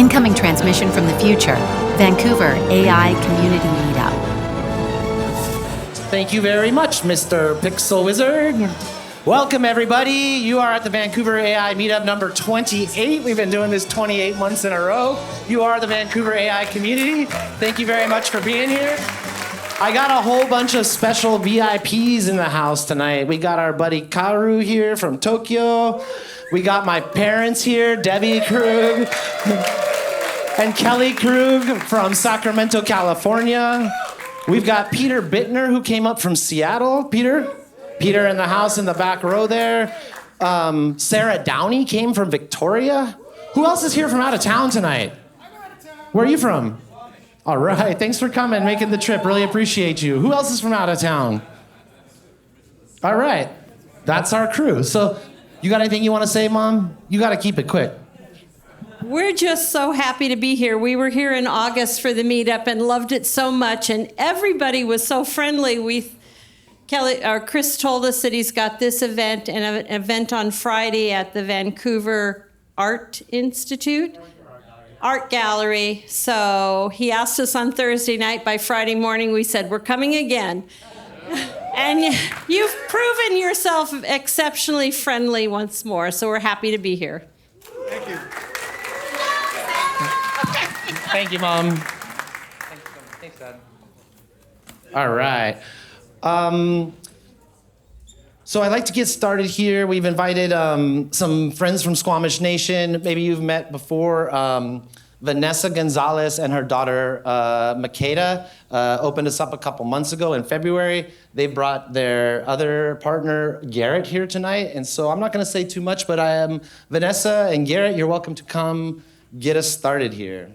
Incoming transmission from the future, Vancouver AI Community Meetup. Thank you very much, Mr. Pixel Wizard. Welcome, everybody. You are at the Vancouver AI Meetup number 28. We've been doing this 28 months in a row. You are the Vancouver AI community. Thank you very much for being here. I got a whole bunch of special VIPs in the house tonight. We got our buddy Karu here from Tokyo. We got my parents here, Debbie Krug and Kelly Krug from Sacramento, California. We've got Peter Bittner, who came up from Seattle. Peter in the house in the back row there. Sarah Downey came from Victoria. Who else is here from out of town tonight? Where are you from? All right, thanks for coming, making the trip. Really appreciate you. Who else is from out of town? All right, that's our crew. So you got anything you want to say, Mom? You got to keep it quick. We're just so happy to be here. We were here in August for the meetup and loved it so much, and everybody was so friendly. Chris told us that he's got this event and an event on Friday at the Vancouver Art Institute. Art Gallery. So he asked us on Thursday night. By Friday morning, we said, we're coming again. And you've proven yourself exceptionally friendly once more, so we're happy to be here. Thank you. Thank you, Mom. Thanks, Dad. All right. So I'd like to get started here. We've invited some friends from Squamish Nation. Maybe you've met before. Vanessa Gonzalez and her daughter, Makeda, opened us up a couple months ago in February. They brought their other partner, Garrett, here tonight. And so I'm not going to say too much, but Vanessa and Garrett, you're welcome to come get us started here.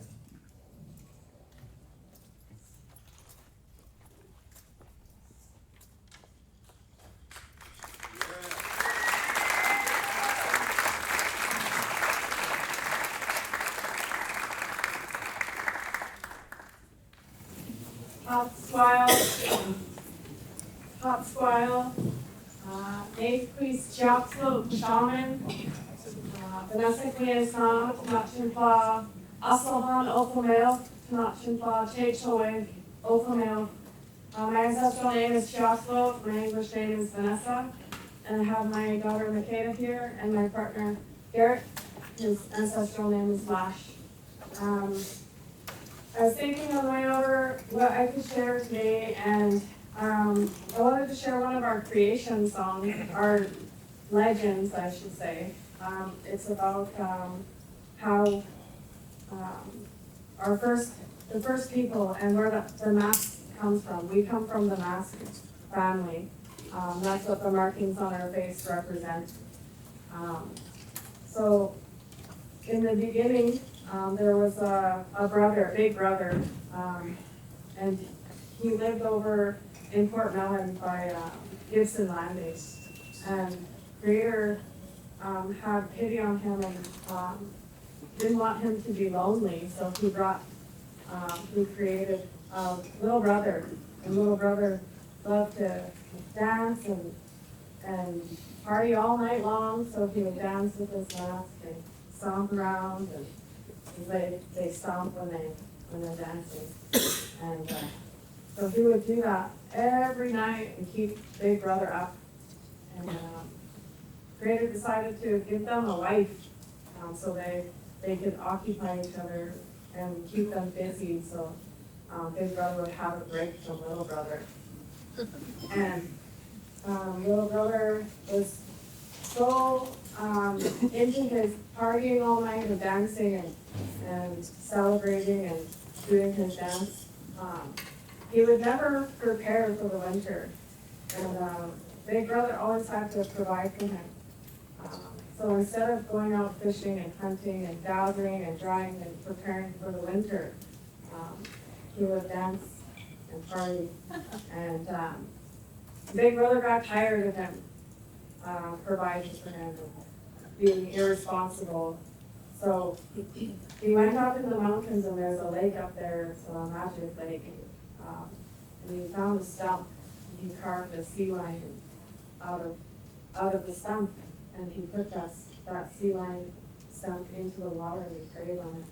Hot Squile, Priest Jobslope Shaman, Vanessa Gonzalez, Tanachinpla, Aslahan Ophomel, Tanachinpla, Chechoe, Ophomel. My ancestral name is Jobslope, my English name is Vanessa, and I have my daughter Makeda here, and my partner Garrett, his ancestral name is Lash. I was thinking on the way over what I could share today, and I wanted to share one of our creation songs, our legends, I should say. It's about how the first people and where the mask comes from. We come from the mask family. That's what the markings on our face represent. So in the beginning, there was a big brother, and he lived over in Fort Mellon by Gibson Landing. And Creator had pity on him and didn't want him to be lonely, so he created a little brother. And little brother loved to dance and party all night long, so he would dance with his mask and stomp around, and they stomp when they're dancing. And so he would do that every night and keep Big Brother up. And Creator decided to give them a wife so they could occupy each other and keep them busy, so Big Brother would have a break from Little Brother. And Little Brother was so into his partying all night and dancing and celebrating and doing his dance. He would never prepare for the winter, and Big Brother always had to provide for him. So instead of going out fishing and hunting and gathering and drying and preparing for the winter, he would dance and party. And Big Brother got tired of him providing for him and being irresponsible. So he went up in the mountains, and there's a lake up there, it's a magic lake. And he found a stump, and he carved a sea lion out of the stump, and he put that sea lion stump into the water, and he prayed on it.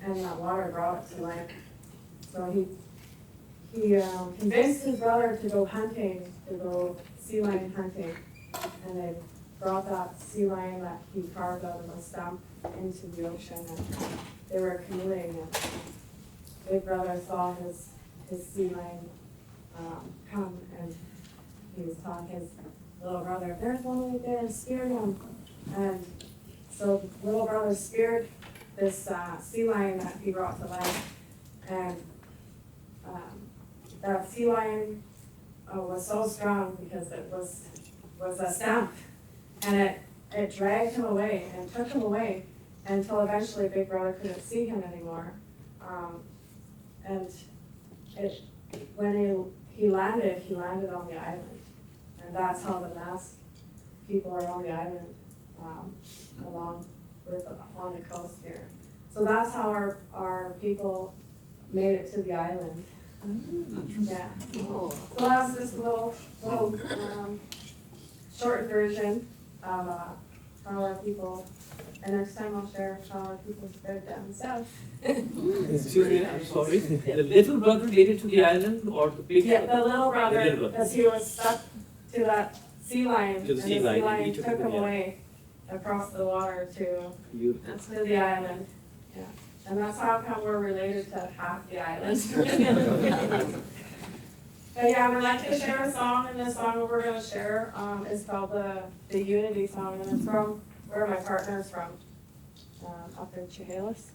and that water brought it to life. So he convinced his brother to go hunting, to go sea lion hunting, and they brought that sea lion that he carved out of a stump into the ocean, and they were canoeing, and Big Brother saw his sea lion come, and he was telling his little brother, "There's one right there, spear him." And so little brother speared this sea lion that he brought to life, and that sea lion was so strong because it was a stump, and it dragged him away and took him away until eventually Big Brother couldn't see him anymore. And when he landed on the island, and that's how the masked people are on the island, along with on the coast here. So that's how our people made it to the island. Yeah. So that's this little short version of how our people. And next time I'll share how our people spread down south. Excuse me, I'm sorry. The little brother made it to the island, or the big Yeah, the little brother, little brother. because he was stuck to that sea lion, To the sea lion, and he took took him him, yeah. away across the water to Beautiful. the island. Yeah, and that's how come we're related to half the island. But yeah, we'd like to share a song, and the song we're going to share is called the Unity Song, and it's from where my partner is from, up in Chehalis.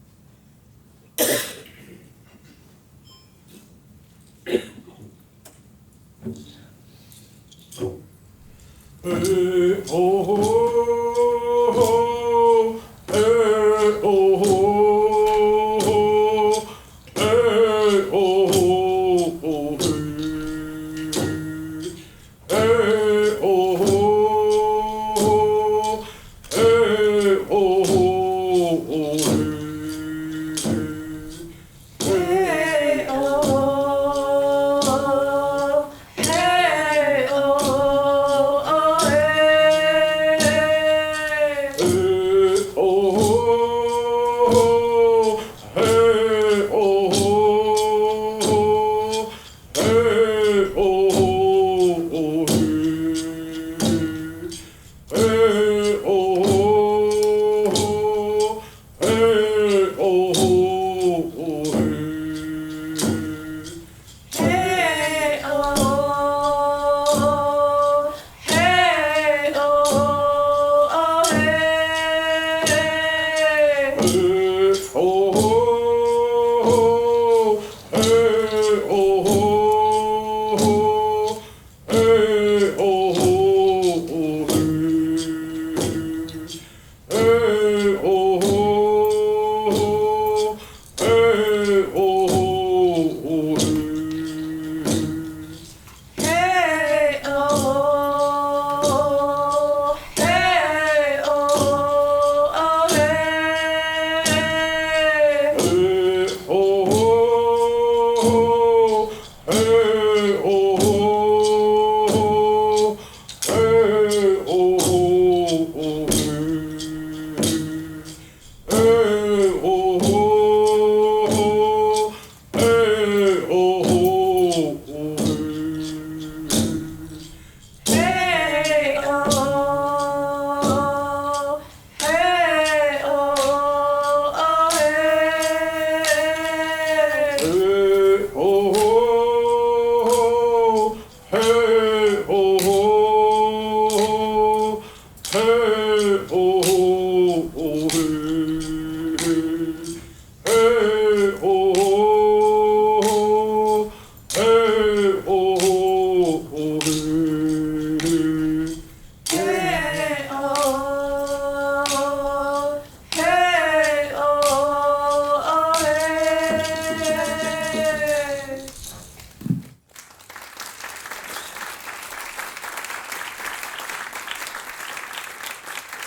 Hey, oh, oh, hey, oh, hey, oh, hey, oh, hey,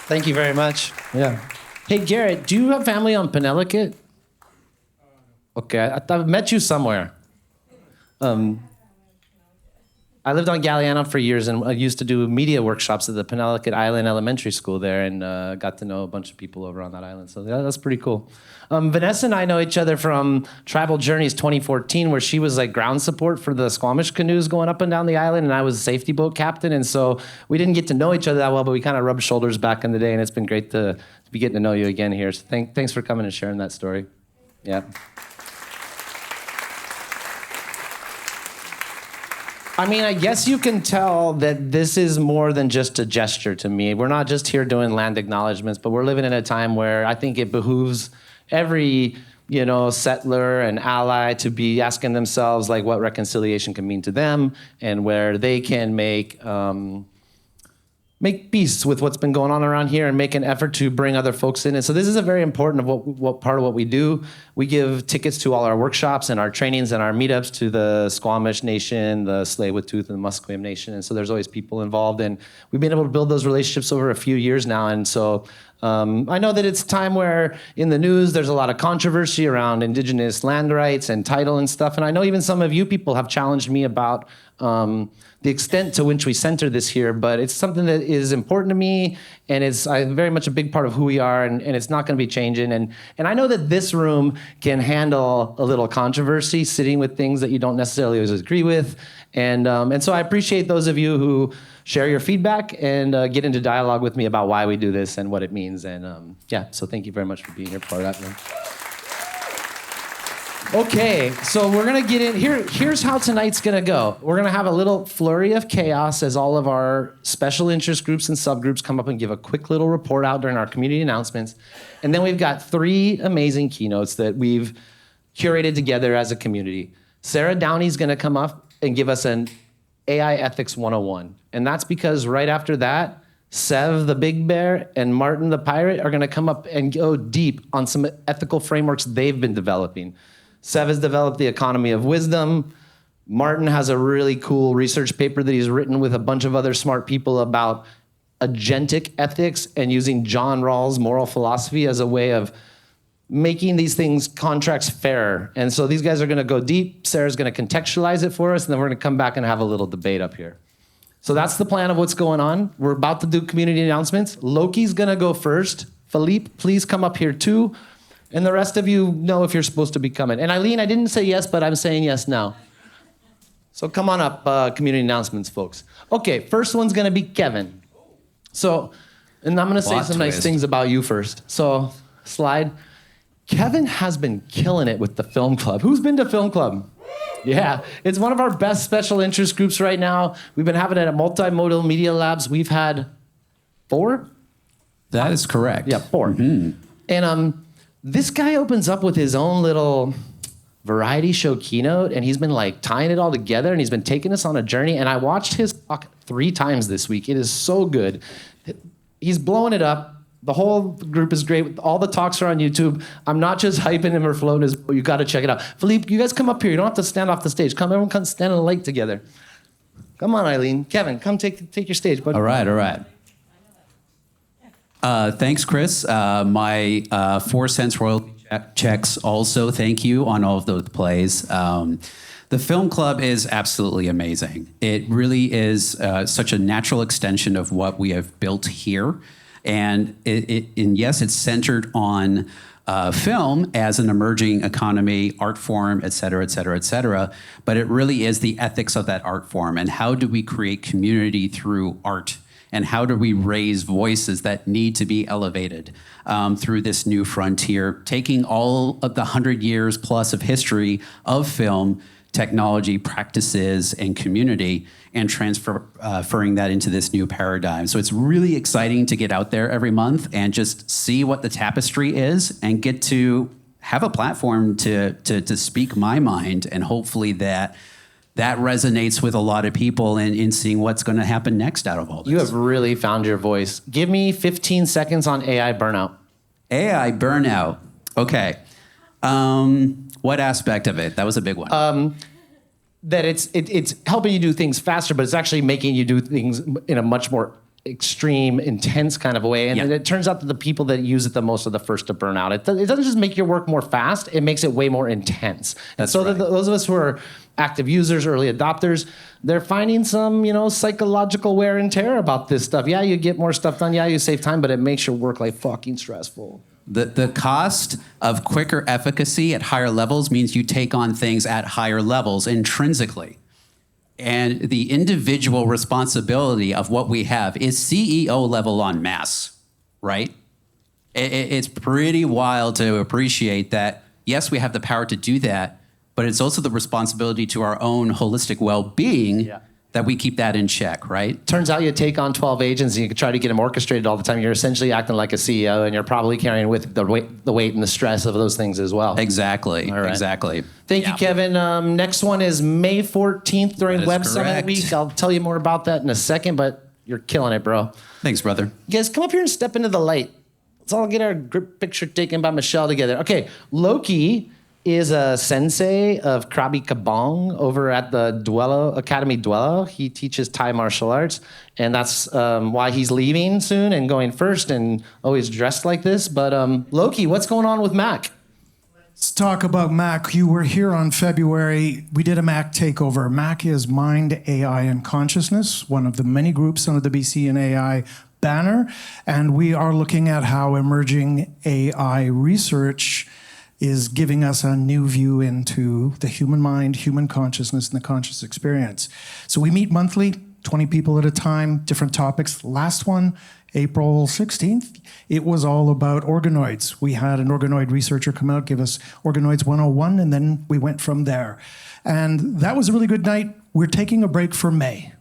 Thank you very much. Yeah. Hey, Garrett, do you have family on Penelakut? Okay, I've met you somewhere. I lived on Galiano for years, and I used to do media workshops at the Penellicut Island Elementary School there, and got to know a bunch of people over on that island. So that's pretty cool. Vanessa and I know each other from Tribal Journeys 2014, where she was like ground support for the Squamish canoes going up and down the island, and I was a safety boat captain. And so we didn't get to know each other that well, but we kind of rubbed shoulders back in the day, and it's been great to be getting to know you again here. So thanks for coming and sharing that story. Yeah. I mean, I guess you can tell that this is more than just a gesture to me. We're not just here doing land acknowledgements, but we're living in a time where I think it behooves every, settler and ally to be asking themselves like what reconciliation can mean to them, and where they can make peace with what's been going on around here and make an effort to bring other folks in. And so this is a very important of what part of what we do. We give tickets to all our workshops and our trainings and our meetups to the Squamish Nation, the Tsleil-Waututh, and the Musqueam Nation. And so there's always people involved, and we've been able to build those relationships over a few years now. And so I know that it's time where in the news there's a lot of controversy around Indigenous land rights and title and stuff. And I know even some of you people have challenged me about the extent to which we center this here, but it's something that is important to me, and it's very much a big part of who we are, and it's not going to be changing. And I know that this room can handle a little controversy, sitting with things that you don't necessarily always agree with. And so I appreciate those of you who share your feedback and get into dialogue with me about why we do this and what it means. And so thank you very much for being here for that. Okay, so we're gonna get in here. Here's how tonight's gonna go. We're gonna have a little flurry of chaos as all of our special interest groups and subgroups come up and give a quick little report out during our community announcements. And then we've got 3 amazing keynotes that we've curated together as a community. Sarah Downey's gonna come up and give us an AI Ethics 101. And that's because right after that, Sev the Big Bear and Martin the Pirate are gonna come up and go deep on some ethical frameworks they've been developing. Sev has developed the economy of wisdom. Martin has a really cool research paper that he's written with a bunch of other smart people about agentic ethics and using John Rawls' moral philosophy as a way of making these contracts fairer. And so these guys are gonna go deep. Sarah's gonna contextualize it for us, and then we're gonna come back and have a little debate up here. So that's the plan of what's going on. We're about to do community announcements. Loki's gonna go first. Philippe, please come up here too. And the rest of you know if you're supposed to be coming. And Eileen, I didn't say yes, but I'm saying yes now. So come on up, community announcements, folks. Okay, first one's gonna be Kevin. So, and I'm gonna say some nice things about you first. So, slide. Kevin has been killing it with the film club. Who's been to film club? Yeah, it's one of our best special interest groups right now. We've been having it at Multimodal Media Labs. We've had 4? That is correct. Yeah, 4. Mm-hmm. And this guy opens up with his own little variety show keynote, and he's been like tying it all together, and he's been taking us on a journey. And I watched his talk 3 times this week. It is so good. He's blowing it up. The whole group is great. All the talks are on YouTube. I'm not just hyping him or floating his boat. You got to check it out. Philippe, you guys come up here. You don't have to stand off the stage. Everyone come stand in the light together. Come on, Eileen. Kevin, come take your stage, buddy. All right. Thanks, Chris. My 4 cents royalty checks also, thank you on all of those plays. The film club is absolutely amazing. It really is such a natural extension of what we have built here. And yes, it's centered on film as an emerging economy, art form, et cetera, et cetera, et cetera. But it really is the ethics of that art form, and how do we create community through art? And how do we raise voices that need to be elevated through this new frontier, taking all of the 100 years plus of history of film, technology, practices, and community, and transferring that into this new paradigm. So it's really exciting to get out there every month and just see what the tapestry is and get to have a platform to speak my mind, and hopefully that resonates with a lot of people in seeing what's going to happen next out of all this. You have really found your voice. Give me 15 seconds on AI burnout. AI burnout. Okay. What aspect of it? That was a big one. That it's helping you do things faster, but it's actually making you do things in a much more extreme, intense kind of a way. And Yeah. it turns out that the people that use it the most are the first to burn out. It doesn't just make your work more fast, it makes it way more intense. That's so right. those of us who are active users, early adopters, they're finding some, psychological wear and tear about this stuff. Yeah, you get more stuff done. Yeah, you save time, but it makes your work like fucking stressful. The cost of quicker efficacy at higher levels means you take on things at higher levels intrinsically. And the individual responsibility of what we have is CEO level en masse, right? It's pretty wild to appreciate that, yes, we have the power to do that, but it's also the responsibility to our own holistic well-being that we keep that in check, right? Turns out you take on 12 agents and you can try to get them orchestrated all the time. You're essentially acting like a CEO, and you're probably carrying with the weight and the stress of those things as well. Exactly, All right. exactly. Thank you, Kevin. Next one is May 14th during That is Web Summit correct. Week. I'll tell you more about that in a second, but you're killing it, bro. Thanks, brother. You guys, come up here and step into the light. Let's all get our group picture taken by Michelle together. Okay, Loki is a sensei of Krabi Kabong over at the Academy Dwello. He teaches Thai martial arts, and that's why he's leaving soon and going first and always dressed like this. But Loki, what's going on with Mac? Let's talk about MAC. You were here on February. We did a MAC takeover. MAC is Mind, AI, and Consciousness, one of the many groups under the BC and AI banner. And we are looking at how emerging AI research is giving us a new view into the human mind, human consciousness, and the conscious experience. So we meet monthly, 20 people at a time, different topics. Last one, April 16th, it was all about organoids. We had an organoid researcher come out, give us Organoids 101, and then we went from there. And that was a really good night. We're taking a break for May.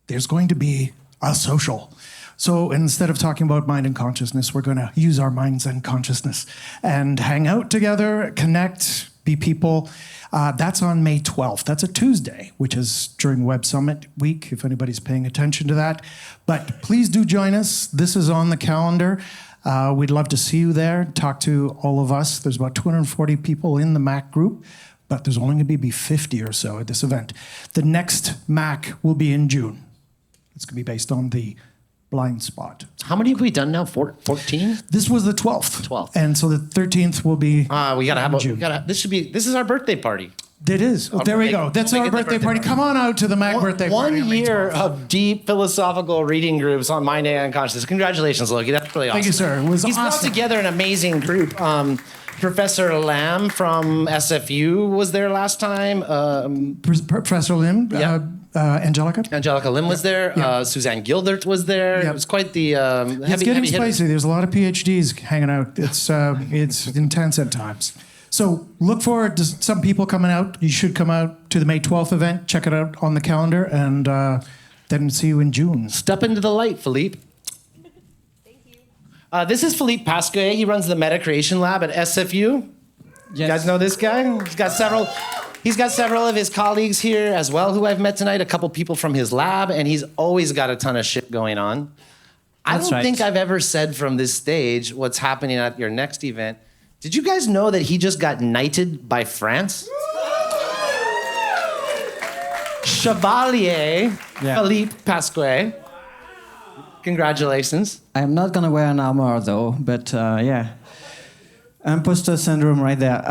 There's going to be a social. So instead of talking about mind and consciousness, we're going to use our minds and consciousness and hang out together, connect, be people. That's on May 12th. That's a Tuesday, which is during Web Summit Week, if anybody's paying attention to that. But please do join us. This is on the calendar. We'd love to see you there, talk to all of us. There's about 240 people in the MAC group, but there's only going to be 50 or so at this event. The next MAC will be in June. It's going to be based on the blind spot. How many have we done now? 14? This was the 12th. 12th. And so the 13th will be We gotta have June. this is our birthday party. It is. Oh, there we go. That's our birthday party. Come on out to the MAC birthday party. One on May year 12th. of deep philosophical reading groups on mind, AI, and consciousness. Congratulations, Loki. That's really awesome. Thank you, sir. It was He's brought awesome. together an amazing group. Professor Lam from SFU was there last time. Professor Lim, Yeah. Angelica. Angelica Lim was there. Yeah. Suzanne Gildert was there. Yeah. It was quite the It's heavy getting hitter. spicy. There's a lot of PhDs hanging out. It's intense at times. So look forward to some people coming out. You should come out to the May 12th event. Check it out on the calendar, and then see you in June. Step into the light, Philippe. Thank you. This is Philippe Pasquet. He runs the Metacreation Lab at SFU. You guys know this guy? He's got several of his colleagues here as well who I've met tonight, a couple people from his lab, and he's always got a ton of shit going on. I don't think I've ever said from this stage what's happening at your next event. Did you guys know that he just got knighted by France? Chevalier Philippe Pasquet. Congratulations. I'm not gonna wear an armor though, but yeah. Imposter syndrome right there.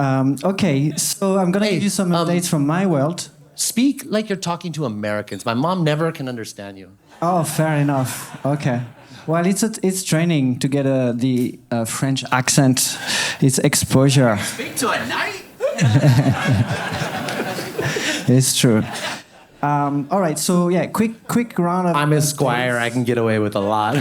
Okay, so I'm gonna give you some updates from my world. Speak like you're talking to Americans. My mom never can understand you. Oh, fair enough. Okay. Well, it's training to get the French accent. It's exposure. Speak to a knight? It's true. All right, so yeah, quick round of I'm a squire. I can get away with a lot.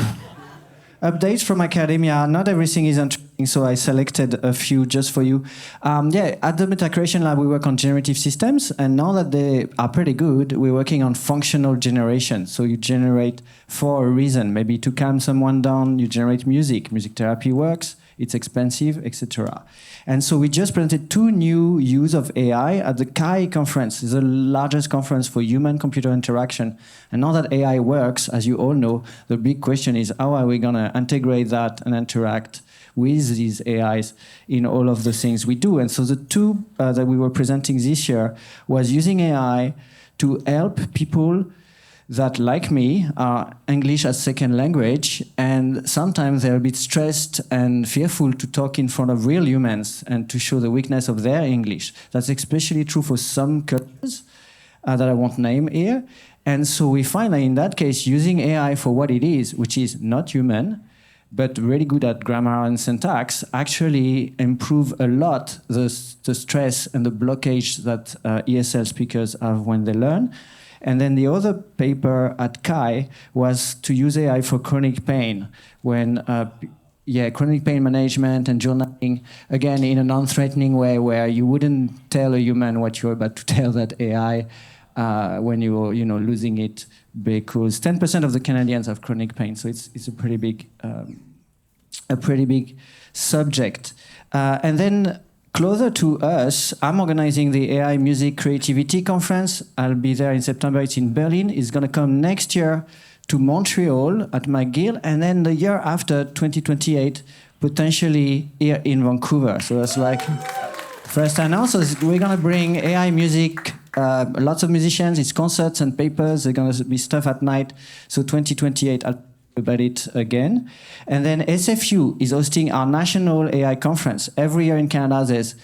updates from academia. Not everything is interesting, so I selected a few just for you. At the Metacreation Lab, we work on generative systems, and now that they are pretty good, we're working on functional generation. So you generate for a reason, maybe to calm someone down, you generate music. Music therapy works, it's expensive, etc. And so we just presented 2 new use of AI at the CAI conference. It's the largest conference for human-computer interaction. And now that AI works, as you all know, the big question is how are we going to integrate that and interact with these AIs in all of the things we do? And so the 2 that we were presenting this year was using AI to help people that, like me, are English as second language, and sometimes they're a bit stressed and fearful to talk in front of real humans and to show the weakness of their English. That's especially true for some cultures that I won't name here. And so we find that in that case, using AI for what it is, which is not human, but really good at grammar and syntax, actually improve a lot the stress and the blockage that ESL speakers have when they learn. And then the other paper at CHI was to use AI for chronic pain, when chronic pain management and journaling, again, in a non-threatening way where you wouldn't tell a human what you're about to tell that AI when you're losing it, because 10% of the Canadians have chronic pain, so it's a pretty big subject. And then closer to us, I'm organizing the AI Music Creativity Conference. I'll be there in September. It's in Berlin. It's going to come next year to Montreal at McGill, and then the year after, 2028, potentially here in Vancouver. So that's like first announce. So we're going to bring AI music, lots of musicians. It's concerts and papers. There's going to be stuff at night. So 2028, I'll about it again. And then SFU is hosting our national AI conference. Every year in Canada, there's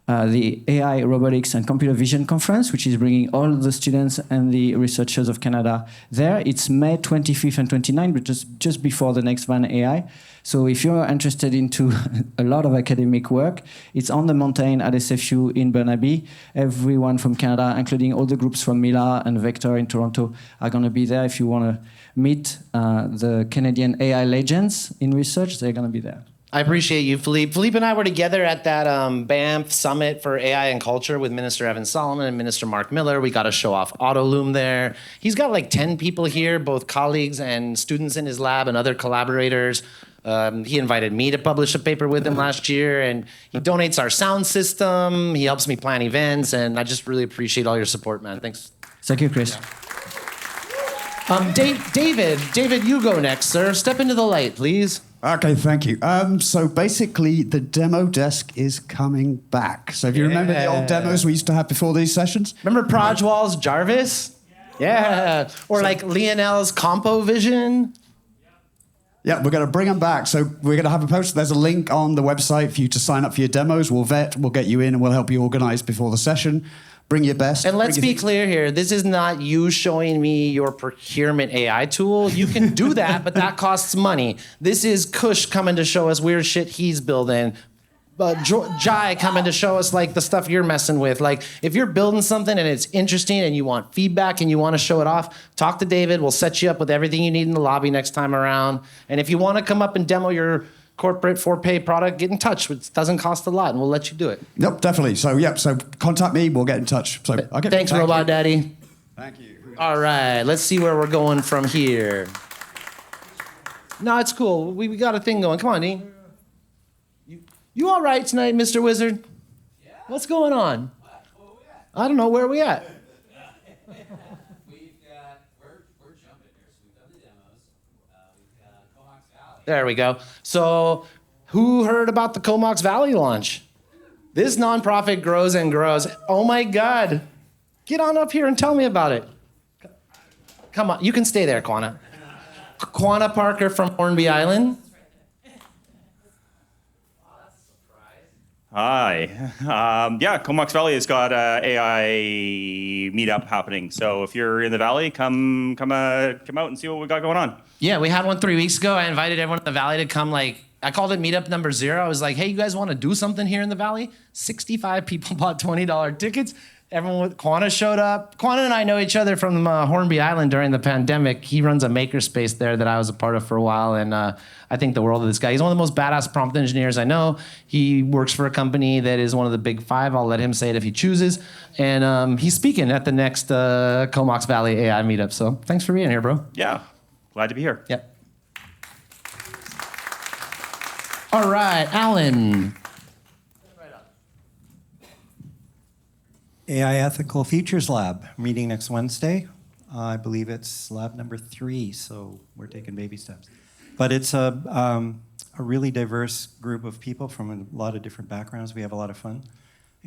the AI, Robotics and Computer Vision Conference, which is bringing all the students and the researchers of Canada there. It's May 25th and 29th, but just before the next Van AI. So if you're interested into a lot of academic work, it's on the mountain at SFU in Burnaby. Everyone from Canada, including all the groups from Mila and Vector in Toronto, are going to be there. If you want to meet the Canadian AI legends in research, they're going to be there. I appreciate you, Philippe. Philippe and I were together at that Banff Summit for AI and Culture with Minister Evan Solomon and Minister Mark Miller. We got to show off AutoLoom there. He's got like 10 people here, both colleagues and students in his lab and other collaborators. He invited me to publish a paper with him last year, and he donates our sound system. He helps me plan events, and I just really appreciate all your support, man. Thanks. Thank you, Chris. David, you go next, sir. Step into the light, please. Okay, thank you. So basically, the demo desk is coming back. So if you remember the old demos we used to have before these sessions? Remember Projwal's Jarvis? Yeah. Or like Lionel's Compo Vision? Yeah, we're going to bring them back. So we're going to have a post. There's a link on the website for you to sign up for your demos. We'll vet, we'll get you in, and we'll help you organize before the session. Bring your best. And let's be clear here. This is not you showing me your procurement AI tool. You can do that, but that costs money. This is Kush coming to show us weird shit he's building. Jai coming to show us like the stuff you're messing with. Like if you're building something and it's interesting and you want feedback and you want to show it off, talk to David. We'll set you up with everything you need in the lobby next time around. And if you want to come up and demo your corporate for-pay product, get in touch. It doesn't cost a lot, and we'll let you do it. Yep, definitely. So contact me. We'll get in touch. So okay. Thanks, Robot Daddy. Thank you. All right, let's see where we're going from here. No, it's cool. We got a thing going. Come on, Dean. You all right tonight, Mr. Wizard? Yeah. What's going on? I don't know. Where are we at? We're jumping here. So we've done the demos. We've got Comox Valley. There we go. So who heard about the Comox Valley launch? This nonprofit grows and grows. Oh my God. Get on up here and tell me about it. Come on. You can stay there, Quanah. Quanah Parker from Hornby Island. Hi. Comox Valley has got an AI meetup happening. So if you're in the valley, come out and see what we got going on. Yeah, we had one 3 weeks ago. I invited everyone in the valley to come. I called it meetup number 0. I was like, hey, you guys want to do something here in the valley? 65 people bought $20 tickets. Everyone with Quanah showed up. Quanah and I know each other from Hornby Island during the pandemic. He runs a makerspace there that I was a part of for a while, and I think the world of this guy. He's one of the most badass prompt engineers I know. He works for a company that is one of the big 5. I'll let him say it if he chooses. And he's speaking at the next Comox Valley AI meetup. So thanks for being here, bro. Yeah, glad to be here. Yep. All right, Alan. AI Ethical Futures Lab, meeting next Wednesday. I believe it's lab number 3, so we're taking baby steps. But it's a really diverse group of people from a lot of different backgrounds. We have a lot of fun.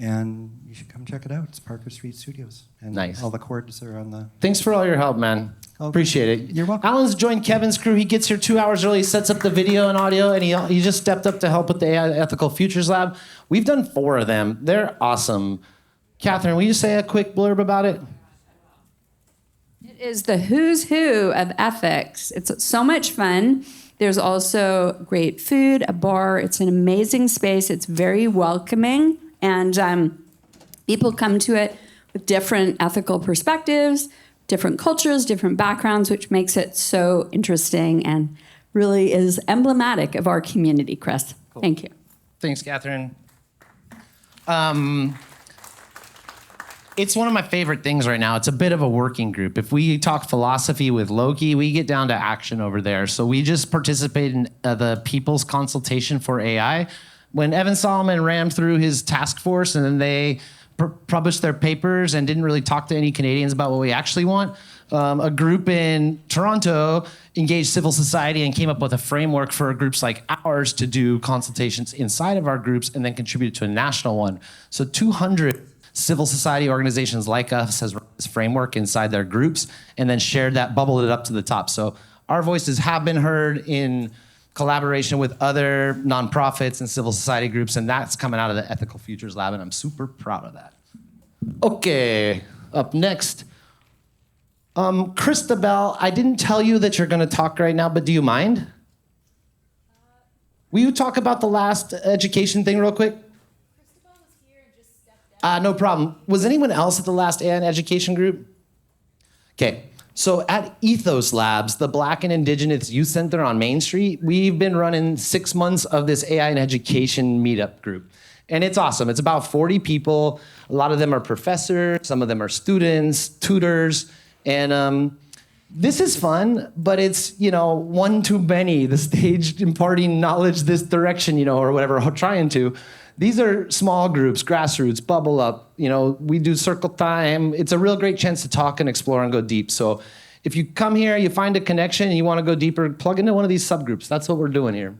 And you should come check it out. It's Parker Street Studios. And Nice. all the cords are on the... Thanks for all your help, man. Appreciate it. You're welcome. Alan's joined Kevin's crew. He gets here 2 hours early, sets up the video and audio, and he just stepped up to help with the AI Ethical Futures Lab. We've done 4 of them. They're awesome. Catherine, will you say a quick blurb about it? It is the who's who of ethics. It's so much fun. There's also great food, a bar. It's an amazing space. It's very welcoming. And people come to it with different ethical perspectives, different cultures, different backgrounds, which makes it so interesting and really is emblematic of our community, Chris. Cool. Thank you. Thanks, Catherine. It's one of my favorite things right now. It's a bit of a working group. If we talk philosophy with Loki, we get down to action over there. So we just participate in the People's Consultation for AI. When Evan Solomon rammed through his task force and then they published their papers and didn't really talk to any Canadians about what we actually want, a group in Toronto engaged civil society and came up with a framework for groups like ours to do consultations inside of our groups and then contribute to a national one. So 200 civil society organizations like us has run this framework inside their groups and then shared that, bubbled it up to the top. So our voices have been heard in collaboration with other nonprofits and civil society groups, and that's coming out of the Ethical Futures Lab, and I'm super proud of that. Okay, up next. Christabel, I didn't tell you that you're gonna talk right now, but do you mind? Will you talk about the last education thing real quick? No problem. Was anyone else at the last AI and education group? Okay, so at Ethos Labs, the Black and Indigenous Youth Center on Main Street, we've been running 6 months of this AI and education meetup group. And it's awesome. It's about 40 people. A lot of them are professors, some of them are students, tutors, and this is fun, but it's, one too many, the stage imparting knowledge this direction, or whatever, trying to. These are small groups, grassroots, bubble up. We do circle time. It's a real great chance to talk and explore and go deep. So if you come here, you find a connection, and you want to go deeper, plug into one of these subgroups. That's what we're doing here.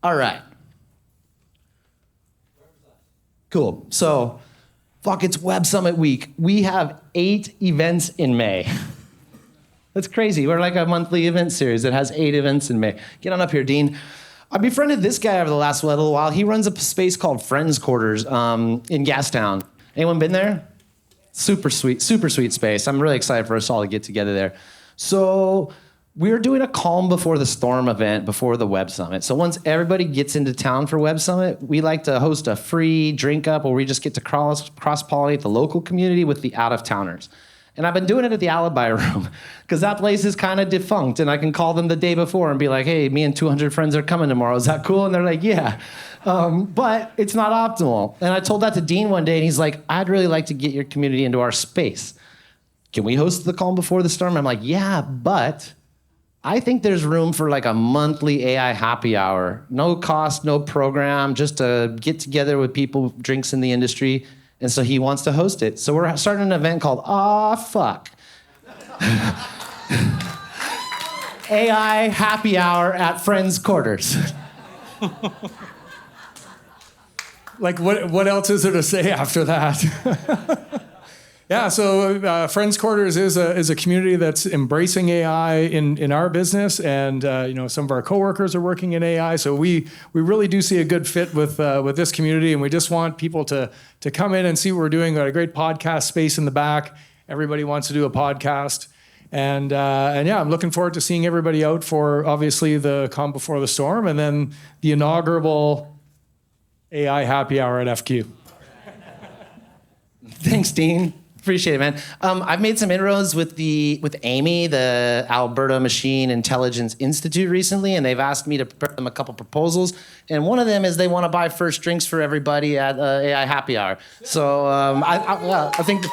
All right. Cool. So, it's Web Summit week. We have 8 events in May. That's crazy. We're like a monthly event series that has 8 events in May. Get on up here, Dean. I befriended this guy over the last little while. He runs a space called Friends Quarters in Gastown. Anyone been there? Super sweet space. I'm really excited for us all to get together there. So we're doing a calm before the storm event before the Web Summit. So once everybody gets into town for Web Summit, we like to host a free drink up where we just get to cross-pollinate the local community with the out-of-towners. And I've been doing it at the Alibi Room because that place is kind of defunct, and I can call them the day before and be like, hey, me and 200 friends are coming tomorrow. Is that cool? And they're like, yeah. But it's not optimal. And I told that to Dean one day, and he's like, I'd really like to get your community into our space. Can we host the calm before the storm? I'm like, yeah, but I think there's room for like a monthly AI happy hour. No cost, no program, just to get together with people, drinks in the industry. And so he wants to host it. So we're starting an event called Aw Fuck. AI happy hour at Friends Quarters. Like, what else is there to say after that? Yeah, so Friends Quarters is a community that's embracing AI in our business, and some of our coworkers are working in AI. So we really do see a good fit with this community, and we just want people to come in and see what we're doing. We've got a great podcast space in the back. Everybody wants to do a podcast, and yeah, I'm looking forward to seeing everybody out for obviously the calm before the storm, and then the inaugural AI happy hour at FQ. Thanks, Dean. Appreciate it, man. I've made some inroads with Amy, the Alberta Machine Intelligence Institute recently, and they've asked me to prepare them a couple proposals. And one of them is they want to buy first drinks for everybody at AI Happy Hour. So I think,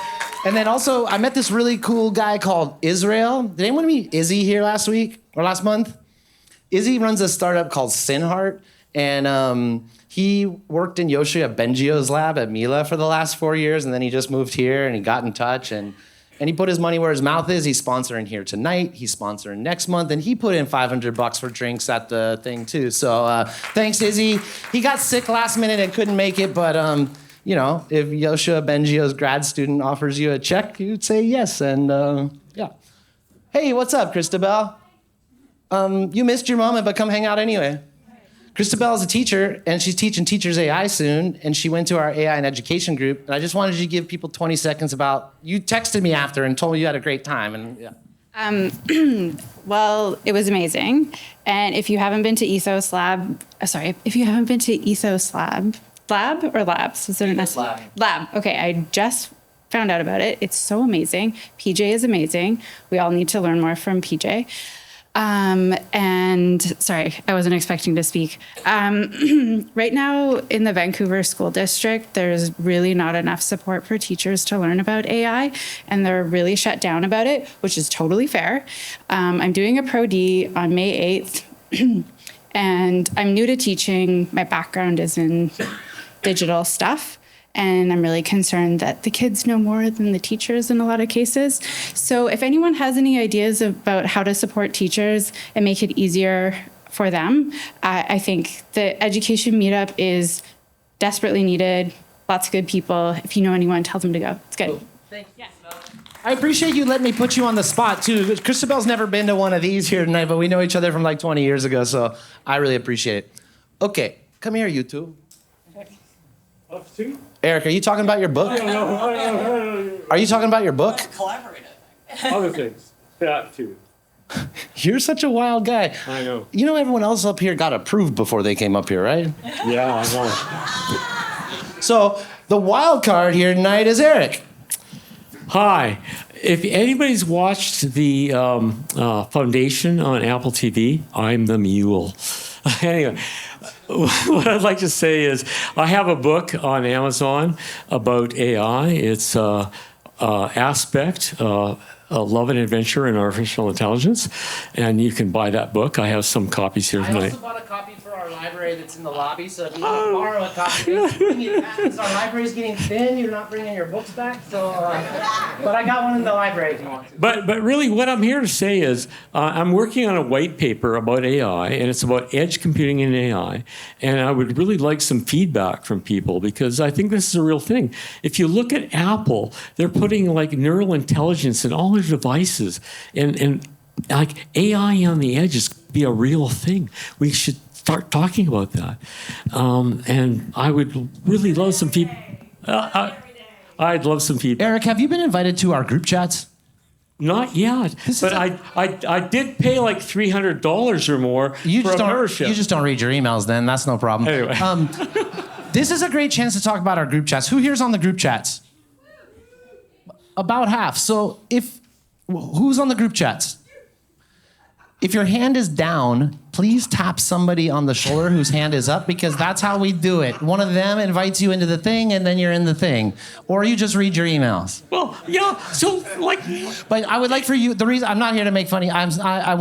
and then also I met this really cool guy called Israel. Did anyone meet Izzy here last week or last month? Izzy runs a startup called Sinheart, and he worked in Yoshia Bengio's lab at Mila for the last 4 years, and then he just moved here and he got in touch and he put his money where his mouth is. He's sponsoring here tonight. He's sponsoring next month, and he put in $500 for drinks at the thing too. So thanks, Izzy. He got sick last minute and couldn't make it, but you know, if Yoshua Bengio's grad student offers you a check, you'd say yes. And yeah. Hey, what's up, Christabel? You missed your moment, but come hang out anyway. Christabel is a teacher, and she's teaching Teachers AI soon, and she went to our AI and education group. And I just wanted you to give people 20 seconds about, you texted me after and told me you had a great time. And yeah. Well, it was amazing. And if you haven't been to Ethos Lab, if you haven't been to Ethos Lab or Labs? Was it an S? Lab. Lab. Okay, I just found out about it. It's so amazing. PJ is amazing. We all need to learn more from PJ. And sorry, I wasn't expecting to speak. Right now in the Vancouver School District, there's really not enough support for teachers to learn about AI, and they're really shut down about it, which is totally fair. I'm doing a Pro D on May 8th, and I'm new to teaching. My background is in digital stuff. And I'm really concerned that the kids know more than the teachers in a lot of cases. So if anyone has any ideas about how to support teachers and make it easier for them, I think the education meetup is desperately needed. Lots of good people. If you know anyone, tell them to go. It's good. Thanks. Yeah. I appreciate you letting me put you on the spot, too. Christabel's never been to one of these here tonight, but we know each other from like 20 years ago, so I really appreciate it. Okay, come here, you two. Up to? Eric, are you talking about your book? Are you talking about your book? Collaborate. Other things. That too. You're such a wild guy. I know. You know everyone else up here got approved before they came up here, right? Yeah, I know. So the wild card here tonight is Eric. Hi. If anybody's watched the Foundation on Apple TV, I'm the mule. Anyway, what I'd like to say is I have a book on Amazon about AI. It's Aspect, Love and Adventure in Artificial Intelligence, and you can buy that book. I have some copies here I tonight. also bought a copy for our library that's in the lobby, so if you want to borrow a copy, bring it back. Since our library's getting thin, you're not bringing your books back, so. But I got one in the library if you want to. But really, what I'm here to say is I'm working on a white paper about AI, and it's about edge computing in AI. And I would really like some feedback from people because I think this is a real thing. If you look at Apple, they're putting like neural intelligence in all their devices, and like AI on the edge is be a real thing. We should start talking about that. And I would really love some feedback. I'd love some feedback. Eric, have you been invited to our group chats? Not yet, but I did pay like $300 or more for a membership. You just don't read your emails then. That's no problem. Anyway. This is a great chance to talk about our group chats. Who here's on the group chats? About half. So who's on the group chats? If your hand is down, please tap somebody on the shoulder whose hand is up, because that's how we do it. One of them invites you into the thing, and then you're in the thing. Or you just read your emails. Well, yeah, so like... But I would like for you, the reason, I'm not here to make funny, I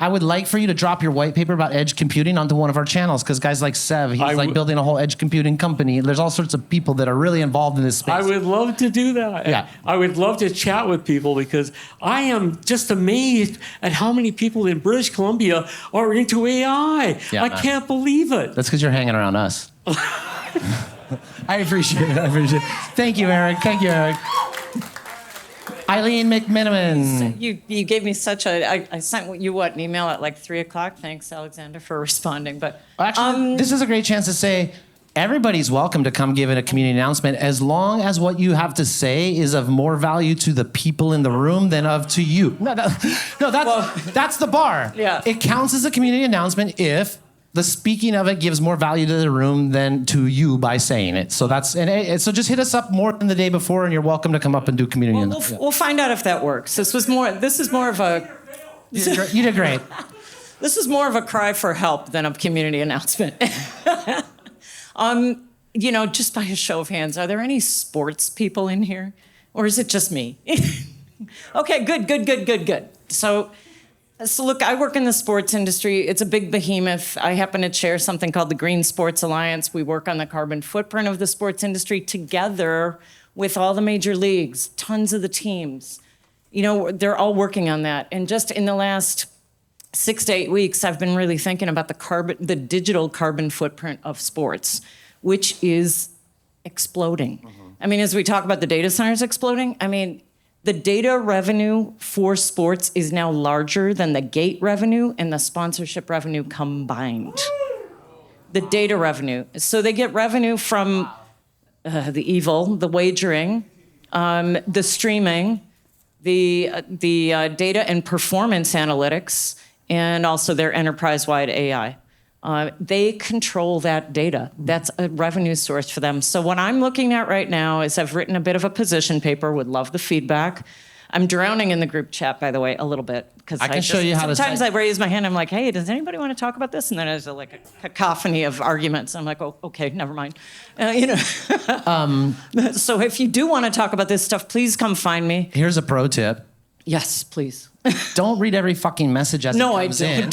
would like for you to drop your white paper about edge computing onto one of our channels, because guys like Sev, he's building a whole edge computing company. There's all sorts of people that are really involved in this space. I would love to do that. Yeah. I would love to chat with people because I am just amazed at how many people in British Columbia are into AI. Yeah, I man. can't believe it. That's because you're hanging around us. I appreciate it. Thank you, Eric. Eileen McMiniman. You gave me such I sent you an email at like 3:00. Thanks, Alexander, for responding. But actually, this is a great chance to say everybody's welcome to come give it a community announcement, as long as what you have to say is of more value to the people in the room than to you. That's the bar. Yeah. It counts as a community announcement if the speaking of it gives more value to the room than to you by saying it. So so just hit us up more than the day before, and you're welcome to come up and do community announcement. We'll find out if that works. This is more of a. You did great. This is more of a cry for help than a community announcement. Just by a show of hands, are there any sports people in here? Or is it just me? Okay, good. So look, I work in the sports industry. It's a big behemoth. I happen to chair something called the Green Sports Alliance. We work on the carbon footprint of the sports industry together with all the major leagues, tons of the teams. They're all working on that. And just in the last 6 to 8 weeks, I've been really thinking about the digital carbon footprint of sports, which is exploding. I mean, as we talk about the data centers exploding, I mean, the data revenue for sports is now larger than the gate revenue and the sponsorship revenue combined. The data revenue. So they get revenue from the wagering, the streaming, the data and performance analytics, and also their enterprise-wide AI. They control that data. That's a revenue source for them. So what I'm looking at right now is I've written a bit of a position paper, would love the feedback. I'm drowning in the group chat, by the way, a little bit. Because I can show you how to sometimes I raise my hand, I'm like, hey, does anybody want to talk about this? And then there's a cacophony of arguments. I'm like, oh, okay, never mind. So if you do want to talk about this stuff, please come find me. Here's a pro tip. Yes, please. Don't read every fucking message as it comes in.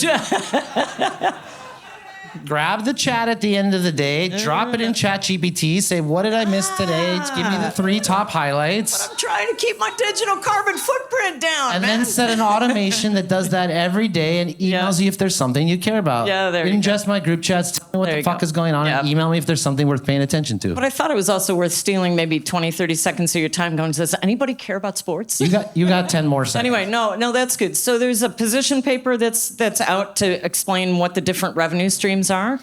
Grab the chat at the end of the day, drop it in ChatGPT, say, what did I miss today? Give me the 3 top highlights. I'm trying to keep my digital carbon footprint down, and then set an automation that does that every day and emails you if there's something you care about. Yeah, there you ingest my group chats, tell me what the fuck is going on, and email me if there's something worth paying attention to. But I thought it was also worth stealing maybe 20, 30 seconds of your time going, does anybody care about sports? You got 10 more seconds. Anyway, no, that's good. So there's a position paper that's out to explain what the different revenue streams are,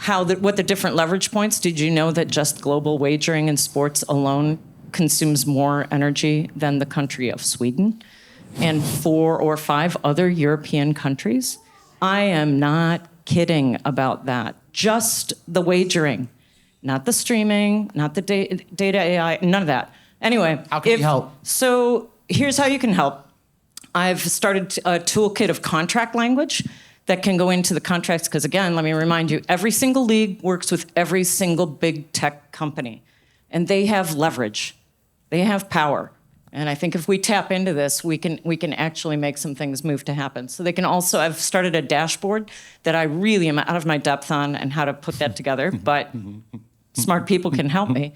what the different leverage points. Did you know that just global wagering in sports alone consumes more energy than the country of Sweden and 4 or 5 other European countries? I am not kidding about that. Just the wagering, not the streaming, not the data AI, none of that. Anyway, how can you help? So here's how you can help. I've started a toolkit of contract language that can go into the contracts, because again, let me remind you, every single league works with every single big tech company, and they have leverage, they have power. And I think if we tap into this, we can actually make some things move to happen. So they can also, I've started a dashboard that I really am out of my depth on and how to put that together, but smart people can help me.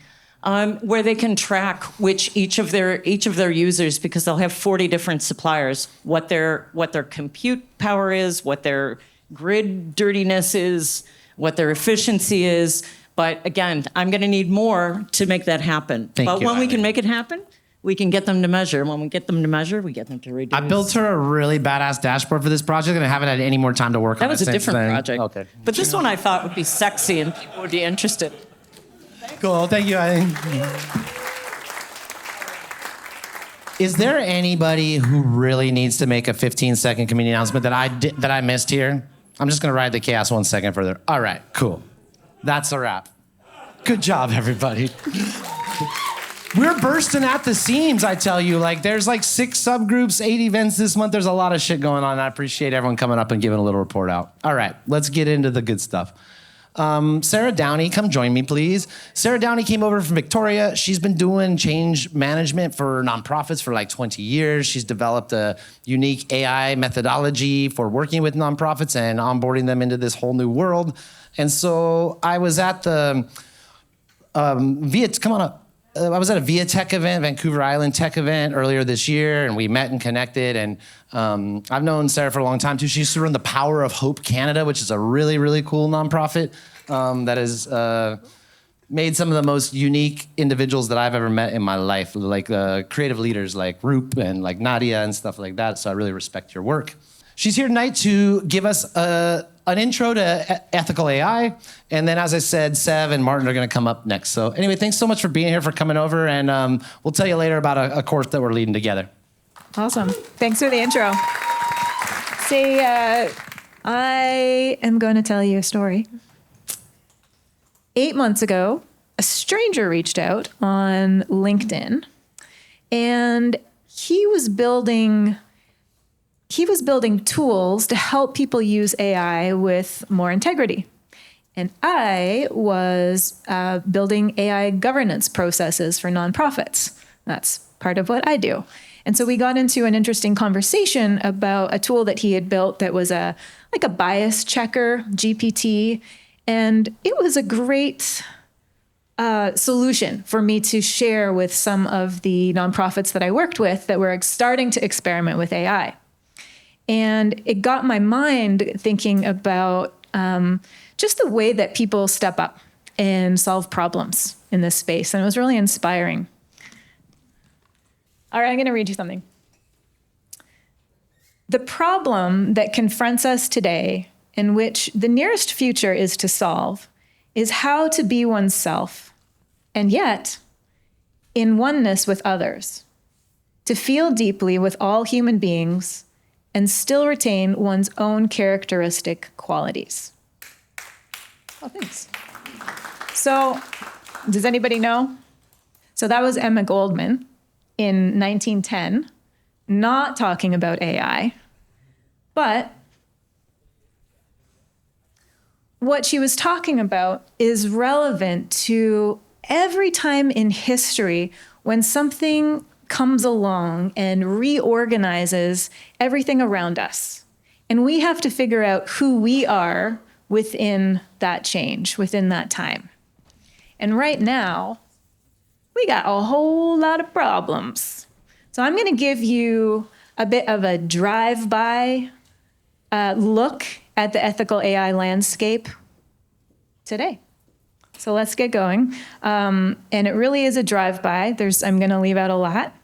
Where they can track which each of their users, because they'll have 40 different suppliers, what their compute power is, what their grid dirtiness is, what their efficiency is. But again, I'm going to need more to make that happen. But when we can make it happen, we can get them to measure. When we get them to measure, we get them to reduce. I built her a really badass dashboard for this project, and I haven't had any more time to work on it. That was a different project. Okay. But this one I thought would be sexy and people would be interested. Cool, thank you, Eileen. Is there anybody who really needs to make a 15-second community announcement that I missed here? I'm just gonna ride the chaos 1 second further. All right, cool. That's a wrap. Good job, everybody. We're bursting at the seams, I tell you. Like, there's like 6 subgroups, 8 events this month. There's a lot of shit going on. I appreciate everyone coming up and giving a little report out. All right, let's get into the good stuff. Sarah Downey, come join me, please. Sarah Downey came over from Victoria. She's been doing change management for nonprofits for like 20 years. She's developed a unique AI methodology for working with nonprofits and onboarding them into this whole new world. And so I was at the I was at a VIA Tech event, Vancouver Island Tech event earlier this year, and we met and connected. And I've known Sarah for a long time too. She used to run the Power of Hope Canada, which is a really, really cool nonprofit that has made some of the most unique individuals that I've ever met in my life, like creative leaders like Roop and like Nadia and stuff like that. So I really respect your work. She's here tonight to give us an intro to ethical AI. And then, as I said, Sev and Martin are going to come up next. So anyway, thanks so much for being here, for coming over. And we'll tell you later about a course that we're leading together. Awesome. Thanks for the intro. I am going to tell you a story. 8 months ago, a stranger reached out on LinkedIn, and he was building tools to help people use AI with more integrity. And I was building AI governance processes for nonprofits. That's part of what I do. And so we got into an interesting conversation about a tool that he had built that was like a bias checker, GPT. And it was a great solution for me to share with some of the nonprofits that I worked with that were starting to experiment with AI. And it got my mind thinking about just the way that people step up and solve problems in this space, and it was really inspiring. All right, I'm going to read you something. The problem that confronts us today, in which the nearest future is to solve, is how to be oneself, and yet in oneness with others, to feel deeply with all human beings and still retain one's own characteristic qualities. Oh, thanks. So, does anybody know? So that was Emma Goldman in 1910, not talking about AI, but what she was talking about is relevant to every time in history when something comes along and reorganizes everything around us. And we have to figure out who we are within that change, within that time. And right now, we got a whole lot of problems. So I'm going to give you a bit of a drive-by look at the ethical AI landscape today. So let's get going. And it really is a drive-by. I'm going to leave out a lot,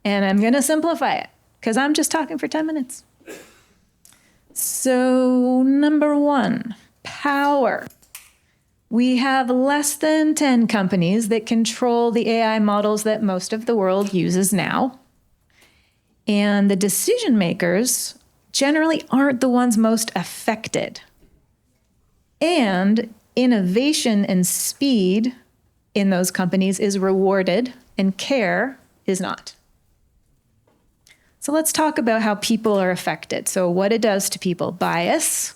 and I'm going to simplify it because I'm just talking for 10 minutes. So number one, power. We have less than 10 companies that control the AI models that most of the world uses now. And the decision makers generally aren't the ones most affected. And innovation and speed in those companies is rewarded, and care is not. So let's talk about how people are affected. So what it does to people. Bias.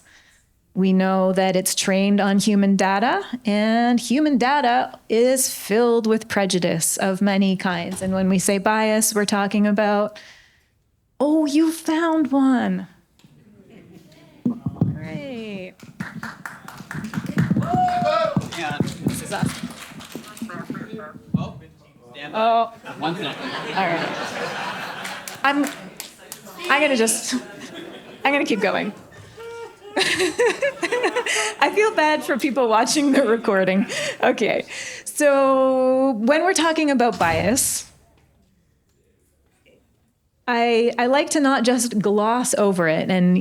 We know that it's trained on human data, and human data is filled with prejudice of many kinds. And when we say bias, we're talking about, oh, you found one. Great. This is awesome. Oh, One second. all right. I'm gonna keep going. I feel bad for people watching the recording. Okay, so when we're talking about bias, I like to not just gloss over it, and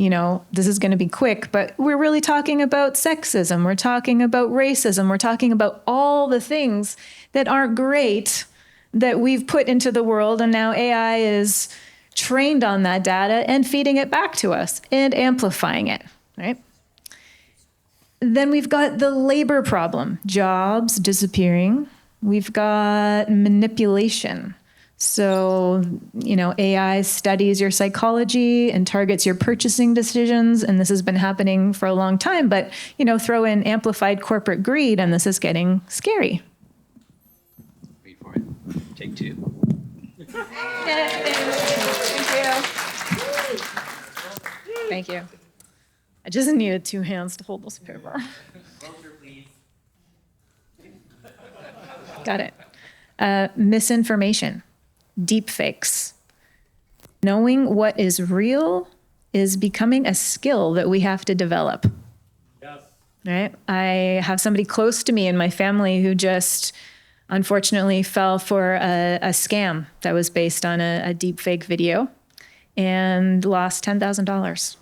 this is going to be quick, but we're really talking about sexism, we're talking about racism, we're talking about all the things that aren't great that we've put into the world, and now AI is trained on that data and feeding it back to us and amplifying it, right? Then we've got the labor problem, jobs disappearing. We've got manipulation. So, AI studies your psychology and targets your purchasing decisions, and this has been happening for a long time, but, throw in amplified corporate greed, and this is getting scary. Wait for it. Take two. Thank you. I just needed two hands to hold this paper. Got it. Misinformation, deepfakes. Knowing what is real is becoming a skill that we have to develop. Yes. Right? I have somebody close to me in my family who just unfortunately fell for a scam that was based on a deepfake video and lost $10,000.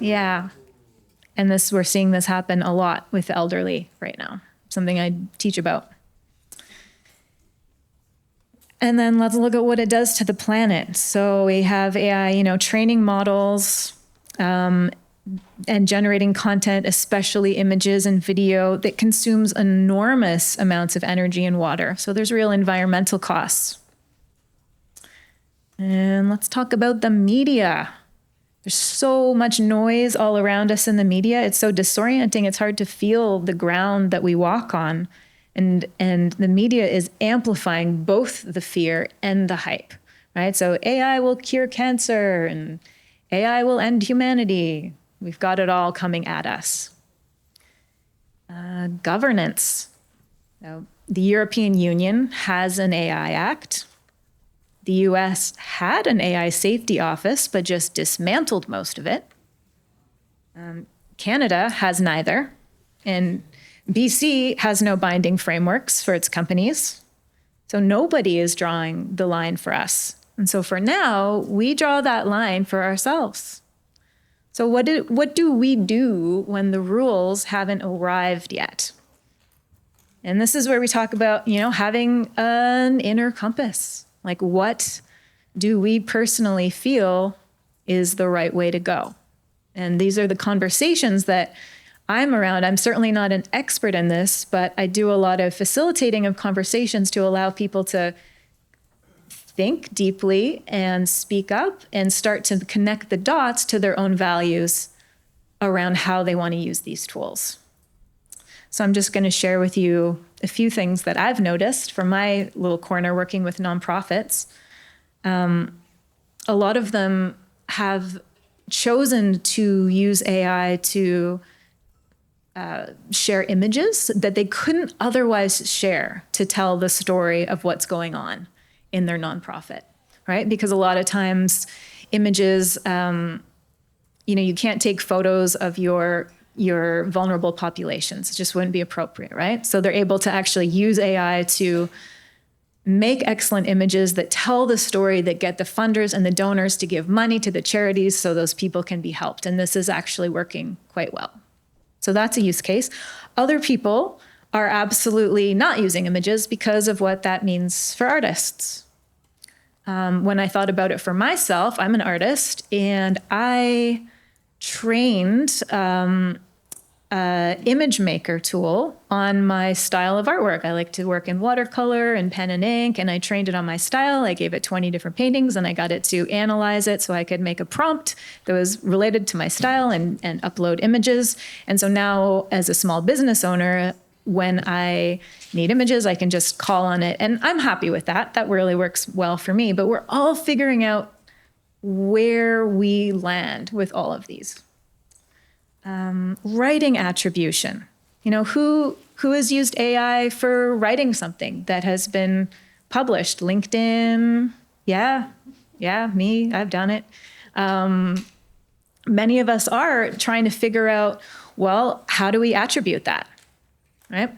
Yeah. And we're seeing this happen a lot with the elderly right now, something I teach about. And then let's look at what it does to the planet. So we have AI, training models and generating content, especially images and video, that consumes enormous amounts of energy and water. So there's real environmental costs. And let's talk about the media. There's so much noise all around us in the media. It's so disorienting. It's hard to feel the ground that we walk on. And the media is amplifying both the fear and the hype, right? So AI will cure cancer and AI will end humanity. We've got it all coming at us. Governance. Now, the European Union has an AI Act. The US had an AI safety office, but just dismantled most of it. Canada has neither. And BC has no binding frameworks for its companies. So nobody is drawing the line for us. And so for now, we draw that line for ourselves. So what do we do when the rules haven't arrived yet? And this is where we talk about, having an inner compass. Like, what do we personally feel is the right way to go? And these are the conversations that I'm around. I'm certainly not an expert in this, but I do a lot of facilitating of conversations to allow people to think deeply and speak up and start to connect the dots to their own values around how they want to use these tools. So I'm just going to share with you a few things that I've noticed from my little corner working with nonprofits. A lot of them have chosen to use AI to share images that they couldn't otherwise share to tell the story of what's going on in their nonprofit, right? Because a lot of times images, you can't take photos of your vulnerable populations. It just wouldn't be appropriate, right? So they're able to actually use AI to make excellent images that tell the story, that get the funders and the donors to give money to the charities so those people can be helped. And this is actually working quite well. So that's a use case. Other people are absolutely not using images because of what that means for artists. When I thought about it for myself, I'm an artist, and I trained image maker tool on my style of artwork. I like to work in watercolor and pen and ink, and I trained it on my style. I gave it 20 different paintings, and I got it to analyze it so I could make a prompt that was related to my style and upload images. And so now, as a small business owner, when I need images, I can just call on it, and I'm happy with that. That really works well for me, but we're all figuring out where we land with all of these. Writing attribution. Who has used AI for writing something that has been published? LinkedIn? Yeah, me, I've done it. Many of us are trying to figure out, well, how do we attribute that, right?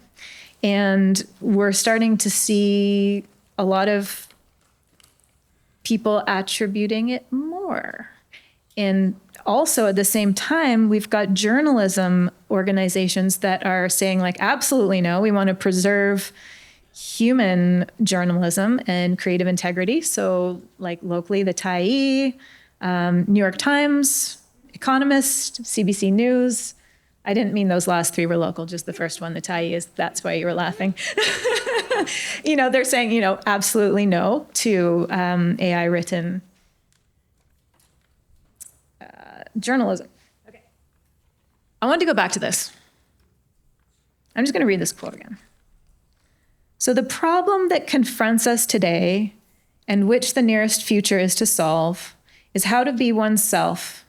And we're starting to see a lot of people attributing it more. And also at the same time, we've got journalism organizations that are saying, like, absolutely no, we want to preserve human journalism and creative integrity. So like locally, the Tyee, New York Times, Economist, CBC News. I didn't mean those last three were local, just the first one, the Tyee, is, that's why you were laughing. They're saying, absolutely no to AI written journalism. Okay. I want to go back to this. I'm just going to read this quote again. So the problem that confronts us today, and which the nearest future is to solve, is how to be oneself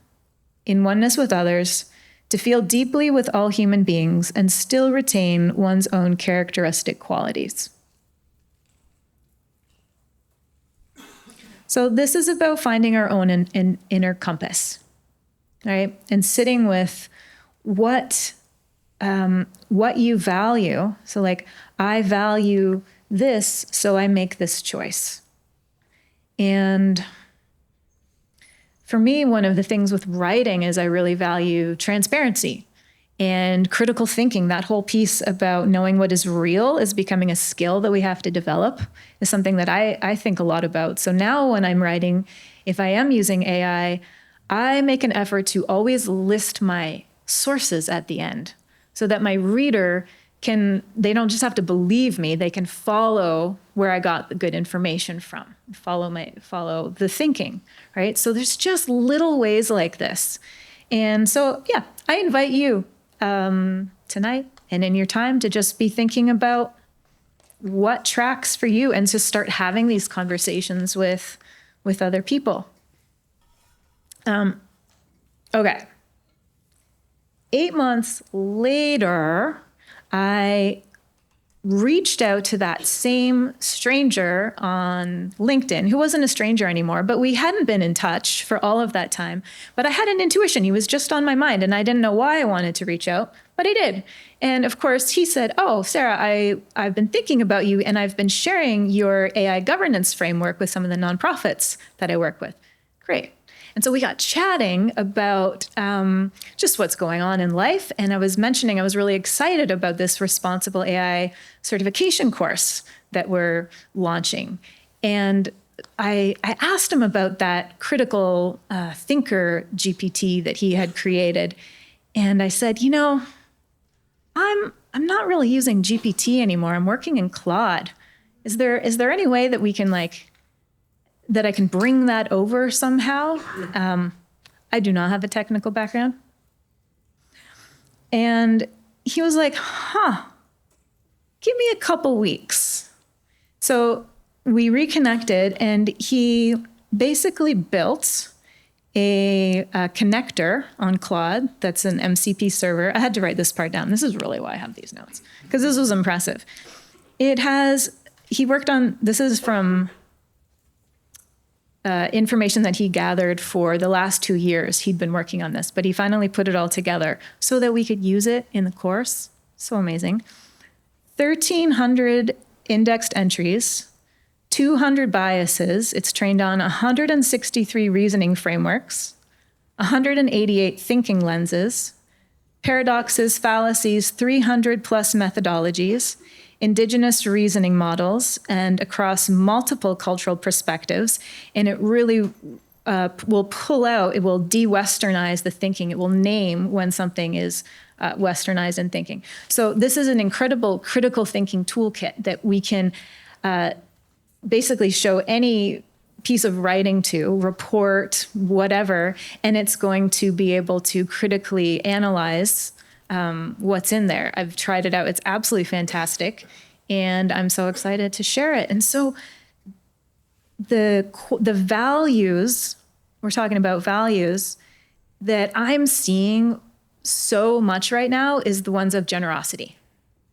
in oneness with others, to feel deeply with all human beings, and still retain one's own characteristic qualities. So this is about finding our own inner compass. Right? And sitting with what you value. So like, I value this, so I make this choice. And for me, one of the things with writing is I really value transparency and critical thinking. That whole piece about knowing what is real is becoming a skill that we have to develop, is something that I think a lot about. So now when I'm writing, if I am using AI, I make an effort to always list my sources at the end so that my reader they don't just have to believe me, they can follow where I got the good information from, follow the thinking, right? So there's just little ways like this. And so, yeah, I invite you tonight and in your time to just be thinking about what tracks for you and to start having these conversations with other people. Okay. 8 months later, I reached out to that same stranger on LinkedIn, who wasn't a stranger anymore, but we hadn't been in touch for all of that time. But I had an intuition. He was just on my mind, and I didn't know why I wanted to reach out, but I did. And of course, he said, "Oh, Sarah, I've been thinking about you, and I've been sharing your AI governance framework with some of the nonprofits that I work with." Great. And so we got chatting about just what's going on in life. And I was mentioning I was really excited about this responsible AI certification course that we're launching. And I asked him about that critical thinker GPT that he had created. And I said, you know, I'm not really using GPT anymore. I'm working in Claude. Is there any way that we can that I can bring that over somehow? I do not have a technical background. And he was like, give me a couple weeks. So we reconnected, and he basically built a connector on Claude that's an MCP server. I had to write this part down. This is really why I have these notes, because this was impressive. He worked on, this is from information that he gathered for the last 2 years. He'd been working on this, but he finally put it all together so that we could use it in the course. So amazing. 1,300 indexed entries, 200 biases. It's trained on 163 reasoning frameworks, 188 thinking lenses, paradoxes, fallacies, 300 plus methodologies, indigenous reasoning models, and across multiple cultural perspectives. And it really will pull out, it will de-Westernize the thinking. It will name when something is Westernized in thinking. So this is an incredible critical thinking toolkit that we can basically show any piece of writing to, report, whatever, and it's going to be able to critically analyze what's in there. I've tried it out. It's absolutely fantastic, and I'm so excited to share it. And so the values, we're talking about values, that I'm seeing so much right now is the ones of generosity,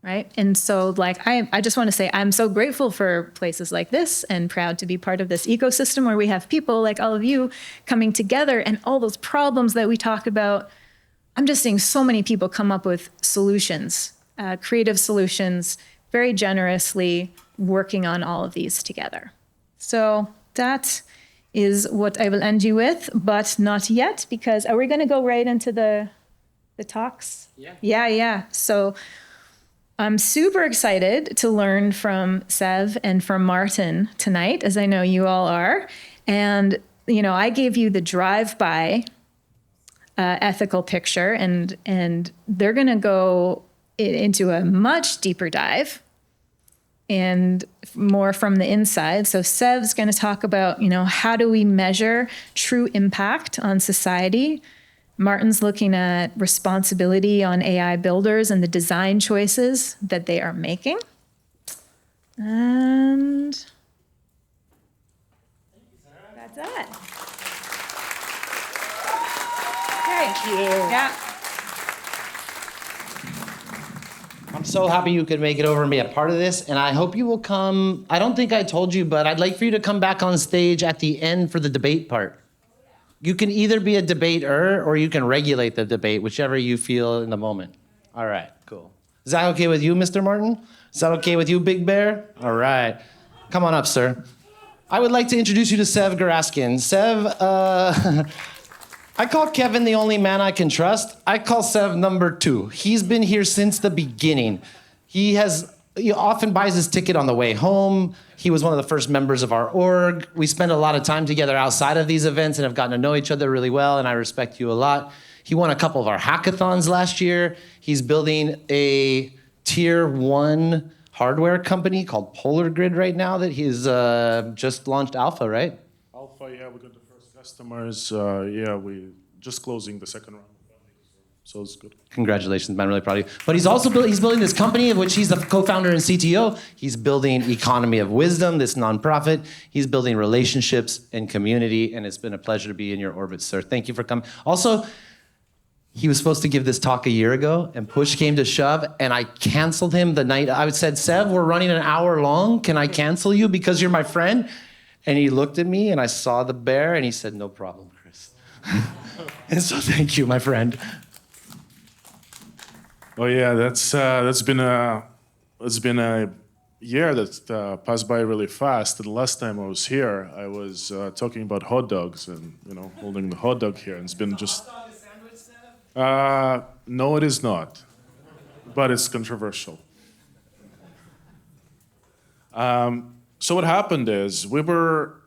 right? And so I just want to say I'm so grateful for places like this and proud to be part of this ecosystem where we have people like all of you coming together, and all those problems that we talk about. I'm just seeing so many people come up with solutions, creative solutions, very generously working on all of these together. So that is what I will end you with, but not yet, because are we going to go right into the talks? Yeah. So I'm super excited to learn from Sev and from Martin tonight, as I know you all are. And, you know, I gave you the drive-by ethical picture, and they're going to go into a much deeper dive and more from the inside. So Sev's going to talk about, you know, how do we measure true impact on society? Martin's looking at responsibility on AI builders and the design choices that they are making. And that's it. Thank you. Yeah. I'm so happy you could make it over and be a part of this, and I hope you will come. I don't think I told you, but I'd like for you to come back on stage at the end for the debate part. You can either be a debater or you can regulate the debate, whichever you feel in the moment. All right, cool. Is that okay with you, Mr. Martin? Is that okay with you, Big Bear? All right. Come on up, sir. I would like to introduce you to Sev Geraskin. Sev, I call Kevin the only man I can trust. I call Sev number 2. He's been here since the beginning. He often buys his ticket on the way home. He was one of the first members of our org. We spend a lot of time together outside of these events and have gotten to know each other really well, and I respect you a lot. He won a couple of our hackathons last year. He's building a tier 1 hardware company called Polar Grid right now that he's just launched alpha, right? Alpha, yeah, we got the first customers. We just closing the second round. So it's good. Congratulations, man. I'm really proud of you. But he's also building this company of which he's the co-founder and CTO. He's building Economy of Wisdom, this nonprofit. He's building relationships and community, and it's been a pleasure to be in your orbit, sir. Thank you for coming. Also, he was supposed to give this talk a year ago, and push came to shove, and I canceled him the night. I said, Sev, we're running an hour long. Can I cancel you because you're my friend? And he looked at me, and I saw the bear, and he said, no problem, Chris. And so thank you, my friend. Oh yeah, that's been a year that passed by really fast. And the last time I was here, I was talking about hot dogs and holding the hot dog here. And it's been just. No, it is not, but it's controversial. So what happened is we were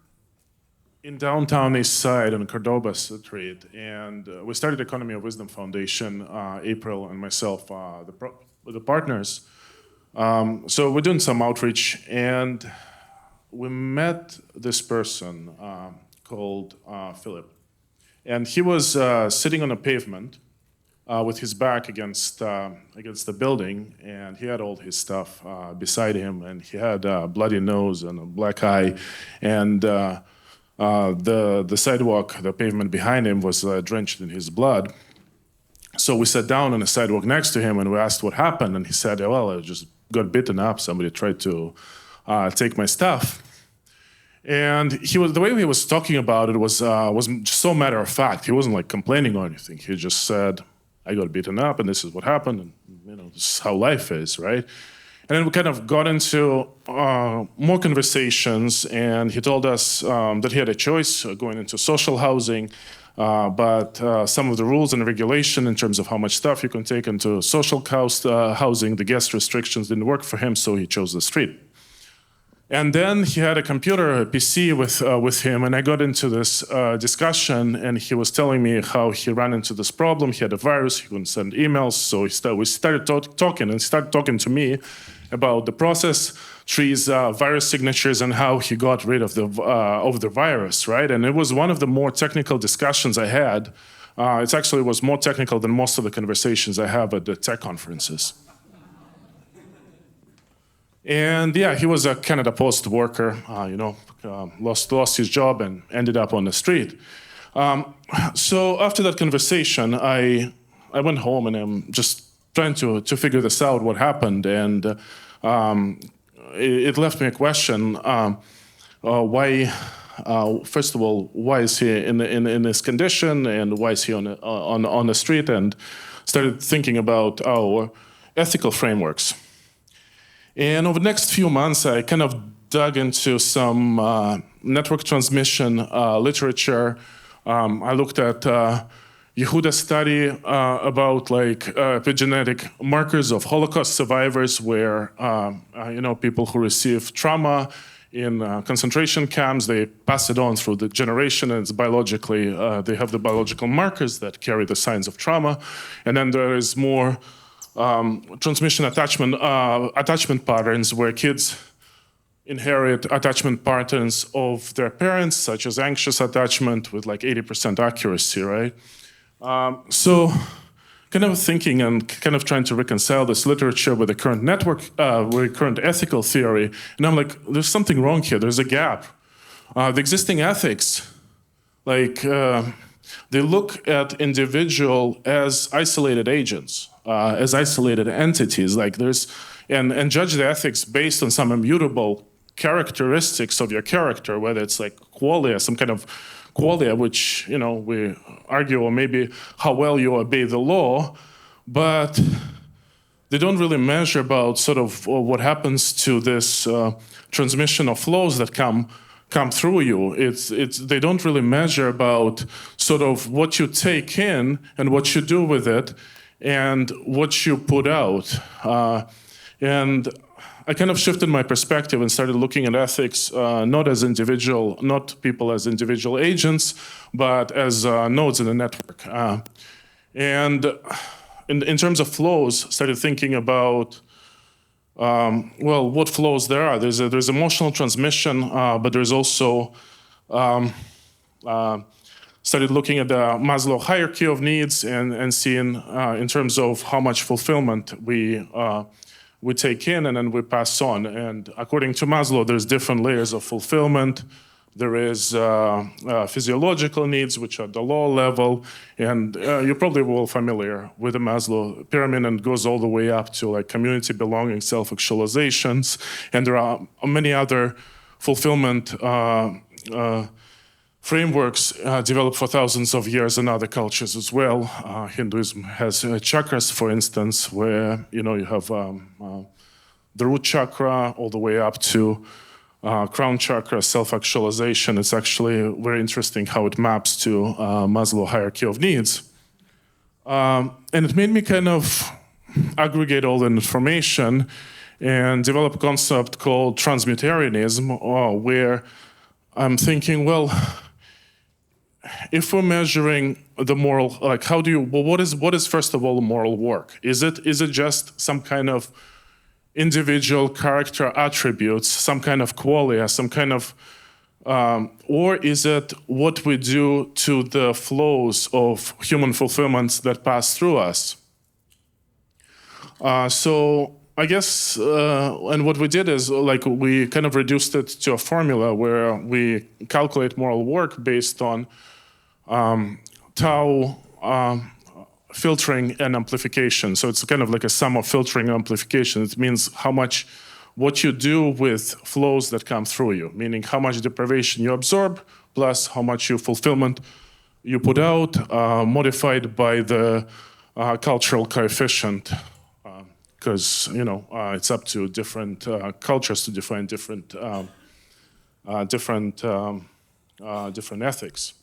in downtown Eastside on Cordoba Street, and we started Economy of Wisdom Foundation, April and myself, the partners. So we're doing some outreach, and we met this person called Philippe. And he was sitting on a pavement with his back against the building, and he had all his stuff beside him, and he had a bloody nose and a black eye, and the sidewalk, the pavement behind him was drenched in his blood. So we sat down on the sidewalk next to him, and we asked what happened, and he said, well, I just got bitten up. Somebody tried to take my stuff. And the way he was talking about it was so matter of fact. He wasn't like complaining or anything. He just said, I got beaten up, and this is what happened, and this is how life is, right? And then we kind of got into more conversations, and he told us that he had a choice going into social housing, but some of the rules and regulation in terms of how much stuff you can take into social housing, the guest restrictions didn't work for him, so he chose the street. And then he had a computer, a PC with him, and I got into this discussion, and he was telling me how he ran into this problem. He had a virus, he couldn't send emails, so we started talking, and he started talking to me about the process trees, virus signatures, and how he got rid of the virus, right? And it was one of the more technical discussions I had. It actually was more technical than most of the conversations I have at the tech conferences. And yeah, he was a Canada Post worker, lost his job and ended up on the street. So after that conversation, I went home, and I'm just trying to figure this out, what happened. And it left me a question, why, first of all, why is he in this condition, and why is he on the street? And started thinking about our ethical frameworks. And over the next few months, I kind of dug into some network transmission literature. I looked at Yehuda's study about epigenetic markers of Holocaust survivors, where people who receive trauma in concentration camps, they pass it on through the generation, and it's biologically, they have the biological markers that carry the signs of trauma. And then there is more transmission attachment patterns, where kids inherit attachment patterns of their parents, such as anxious attachment with 80% accuracy, right? So kind of thinking and kind of trying to reconcile this literature with the current with current ethical theory. And I'm like, there's something wrong here. There's a gap. The existing ethics, they look at individual as isolated agents, as isolated entities. And judge the ethics based on some immutable characteristics of your character, whether it's qualia, some kind of qualia, which we argue, or maybe how well you obey the law, but they don't really measure about sort of what happens to this transmission of flows that come through you. They don't really measure about sort of what you take in and what you do with it and what you put out. And I kind of shifted my perspective and started looking at ethics not people as individual agents, but as nodes in the network. And in terms of flows, started thinking about what flows there are. There's emotional transmission, but there's also started looking at the Maslow hierarchy of needs and seeing in terms of how much fulfillment we take in and then we pass on. And according to Maslow, there's different layers of fulfillment. There is physiological needs, which are the lower level, and you're probably well familiar with the Maslow pyramid, and goes all the way up to like community belonging, self-actualizations, and there are many other fulfillment frameworks developed for thousands of years in other cultures as well. Hinduism has chakras, for instance, where you have the root chakra all the way up to crown chakra, self-actualization. It's actually very interesting how it maps to Maslow hierarchy of needs. And it made me kind of aggregate all the information and develop a concept called Transmutarianism, where I'm thinking, well, if we're measuring the moral, like what is first of all moral work? Is it just some kind of individual character attributes, some kind of qualia, some kind of, or is it what we do to the flows of human fulfillments that pass through us? So I guess, and what we did is like we kind of reduced it to a formula where we calculate moral work based on tau filtering and amplification. So it's kind of like a sum of filtering and amplification. It means how much what you do with flows that come through you, meaning how much deprivation you absorb plus how much fulfillment you put out, modified by the cultural coefficient. Because it's up to different cultures to define different ethics.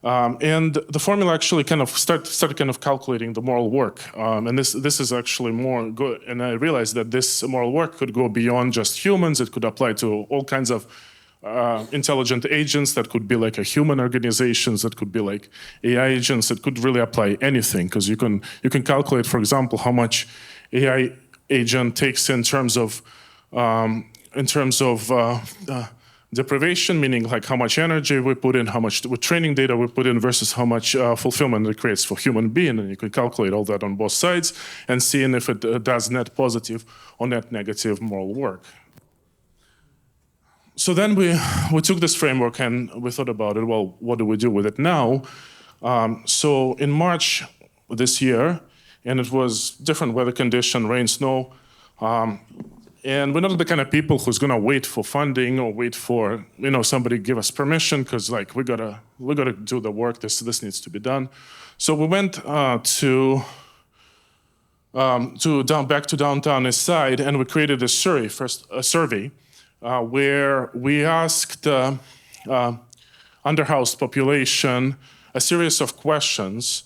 And the formula actually kind of started kind of calculating the moral work. And this is actually more good. And I realized that this moral work could go beyond just humans. It could apply to all kinds of intelligent agents that could be like a human organizations, that could be like AI agents. It could really apply anything, because you can calculate, for example, how much AI agent takes in terms of deprivation, meaning like how much energy we put in, how much training data we put in versus how much fulfillment it creates for human being. And you can calculate all that on both sides and seeing if it does net positive or net negative moral work. So then we took this framework and we thought about it, well, what do we do with it now? So in March this year, and it was different weather condition, rain, snow, and we're not the kind of people who's gonna wait for funding or wait for somebody give us permission, because like we gotta do the work. This needs to be done. So we went back to downtown Eastside, and we created a survey where we asked underhoused population a series of questions.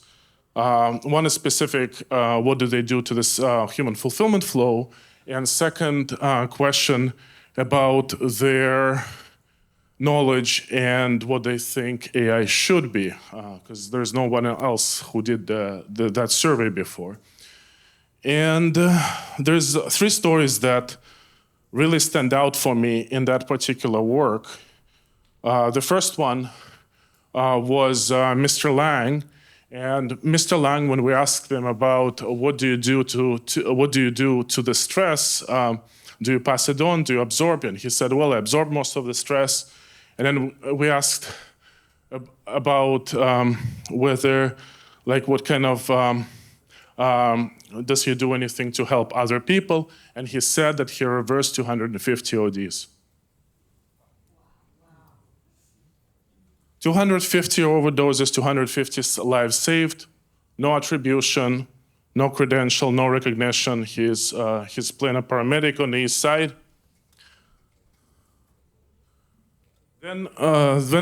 One is specific, what do they do to this human fulfillment flow? And second question about their knowledge and what they think AI should be, because there's no one else who did that survey before. And there's 3 stories that really stand out for me in that particular work. The first one was Mr. Lang. And Mr. Lang, when we asked him about what do you do to the stress, do you pass it on, do you absorb it? And he said, well, I absorb most of the stress. And then we asked about whether, like, what kind of, does he do anything to help other people? And he said that he reversed 250 ODs. 250 overdoses, 250 lives saved, no attribution, no credential, no recognition. He's playing a paramedic on the East Side. Then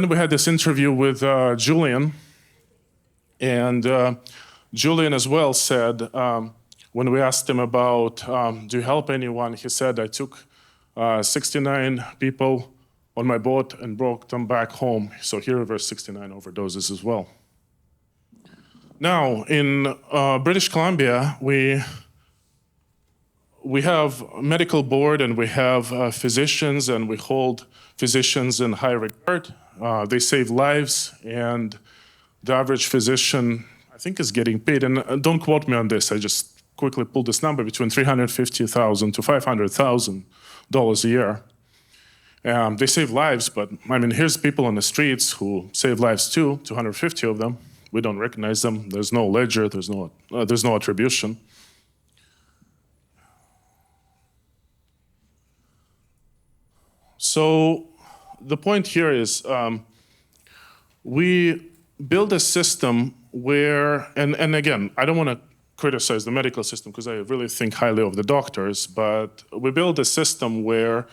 we had this interview with Julian, and Julian as well said, when we asked him about, do you help anyone? He said, I took 69 people on my boat and brought them back home. So he reversed 69 overdoses as well. Now, in British Columbia, we have a medical board and we have physicians, and we hold physicians in high regard. They save lives, and the average physician, I think, is getting paid, and don't quote me on this, I just quickly pulled this number, between $350,000 to $500,000 a year. They save lives, but I mean, here's people on the streets who save lives too, 250 of them. We don't recognize them. There's no ledger, there's no attribution. So the point here is we build a system where, and again, I don't want to criticize the medical system because I really think highly of the doctors, but we build a system where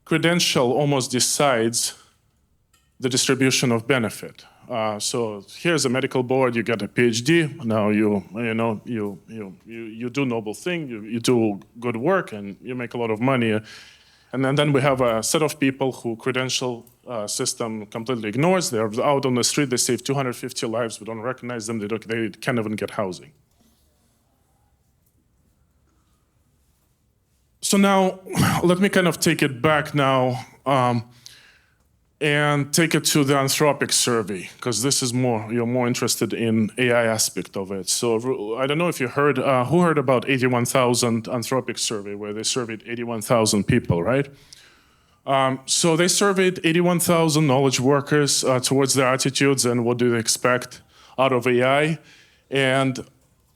credential almost decides the distribution of benefit. So here's a medical board, you get a PhD, now you do noble thing, you do good work and you make a lot of money. And then we have a set of people who credential system completely ignores. They're out on the street, they save 250 lives, we don't recognize them, they can't even get housing. So now, let me kind of take it back now and take it to the Anthropic survey, because this is you're more interested in AI aspect of it. So I don't know if you heard, who heard about 81,000 Anthropic survey, where they surveyed 81,000 people, right? So they surveyed 81,000 knowledge workers towards their attitudes and what do they expect out of AI. And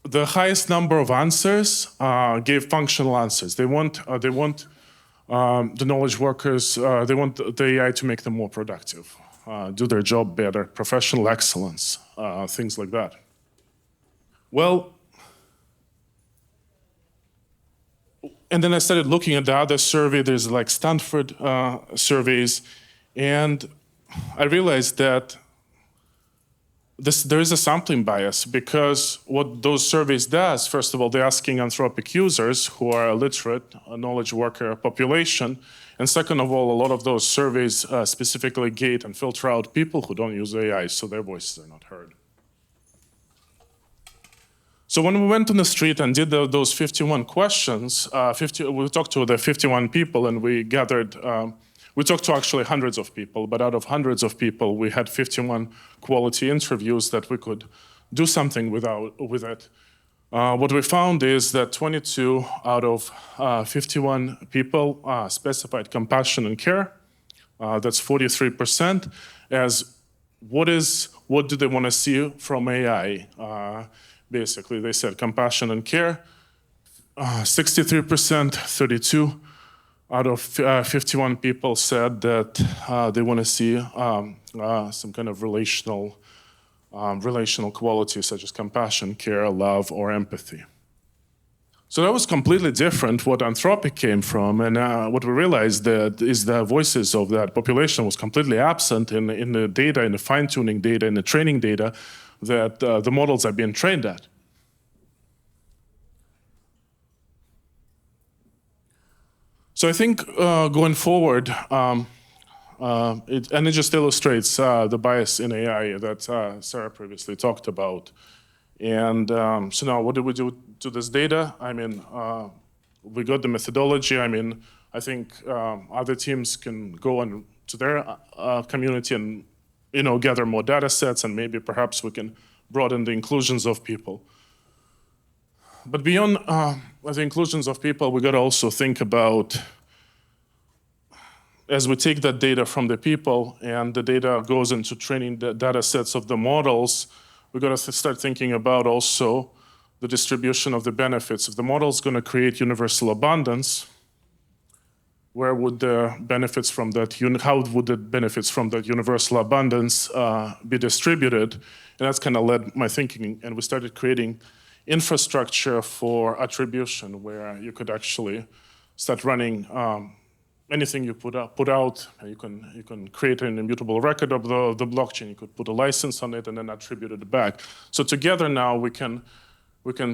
the highest number of answers gave functional answers. They want the knowledge workers, they want the AI to make them more productive, do their job better, professional excellence, things like that. Well, and then I started looking at the other survey, there's like Stanford surveys, and I realized that there is a sampling bias, because what those surveys does, first of all, they're asking Anthropic users who are illiterate, a knowledge worker population, and second of all, a lot of those surveys specifically gate and filter out people who don't use AI, so their voices are not heard. So when we went on the street and did those 51 questions, we talked to the 51 people and we gathered, we talked to actually hundreds of people, but out of hundreds of people, we had 51 quality interviews that we could do something with it. What we found is that 22 out of 51 people specified compassion and care. That's 43%. As what do they want to see from AI? Basically, they said compassion and care. 63%, 32 out of 51 people said that they want to see some kind of relational qualities such as compassion, care, love, or empathy. So that was completely different what Anthropic came from, and what we realized that is the voices of that population was completely absent in the data, in the fine-tuning data, in the training data that the models are being trained at. So I think going forward, it just illustrates the bias in AI that Sarah previously talked about. And so now what do we do to this data? I mean, we got the methodology. I mean, I think other teams can go on to their community and gather more data sets, and maybe perhaps we can broaden the inclusions of people. But beyond the inclusions of people, we got to also think about, as we take that data from the people and the data goes into training the data sets of the models, we got to start thinking about also the distribution of the benefits. If the model is going to create universal abundance, where would the benefits from that, how would the benefits from that universal abundance be distributed? And that's kind of led my thinking, and we started creating infrastructure for attribution, where you could actually start running anything you put out. You can create an immutable record of the blockchain. You could put a license on it and then attribute it back. So together now we can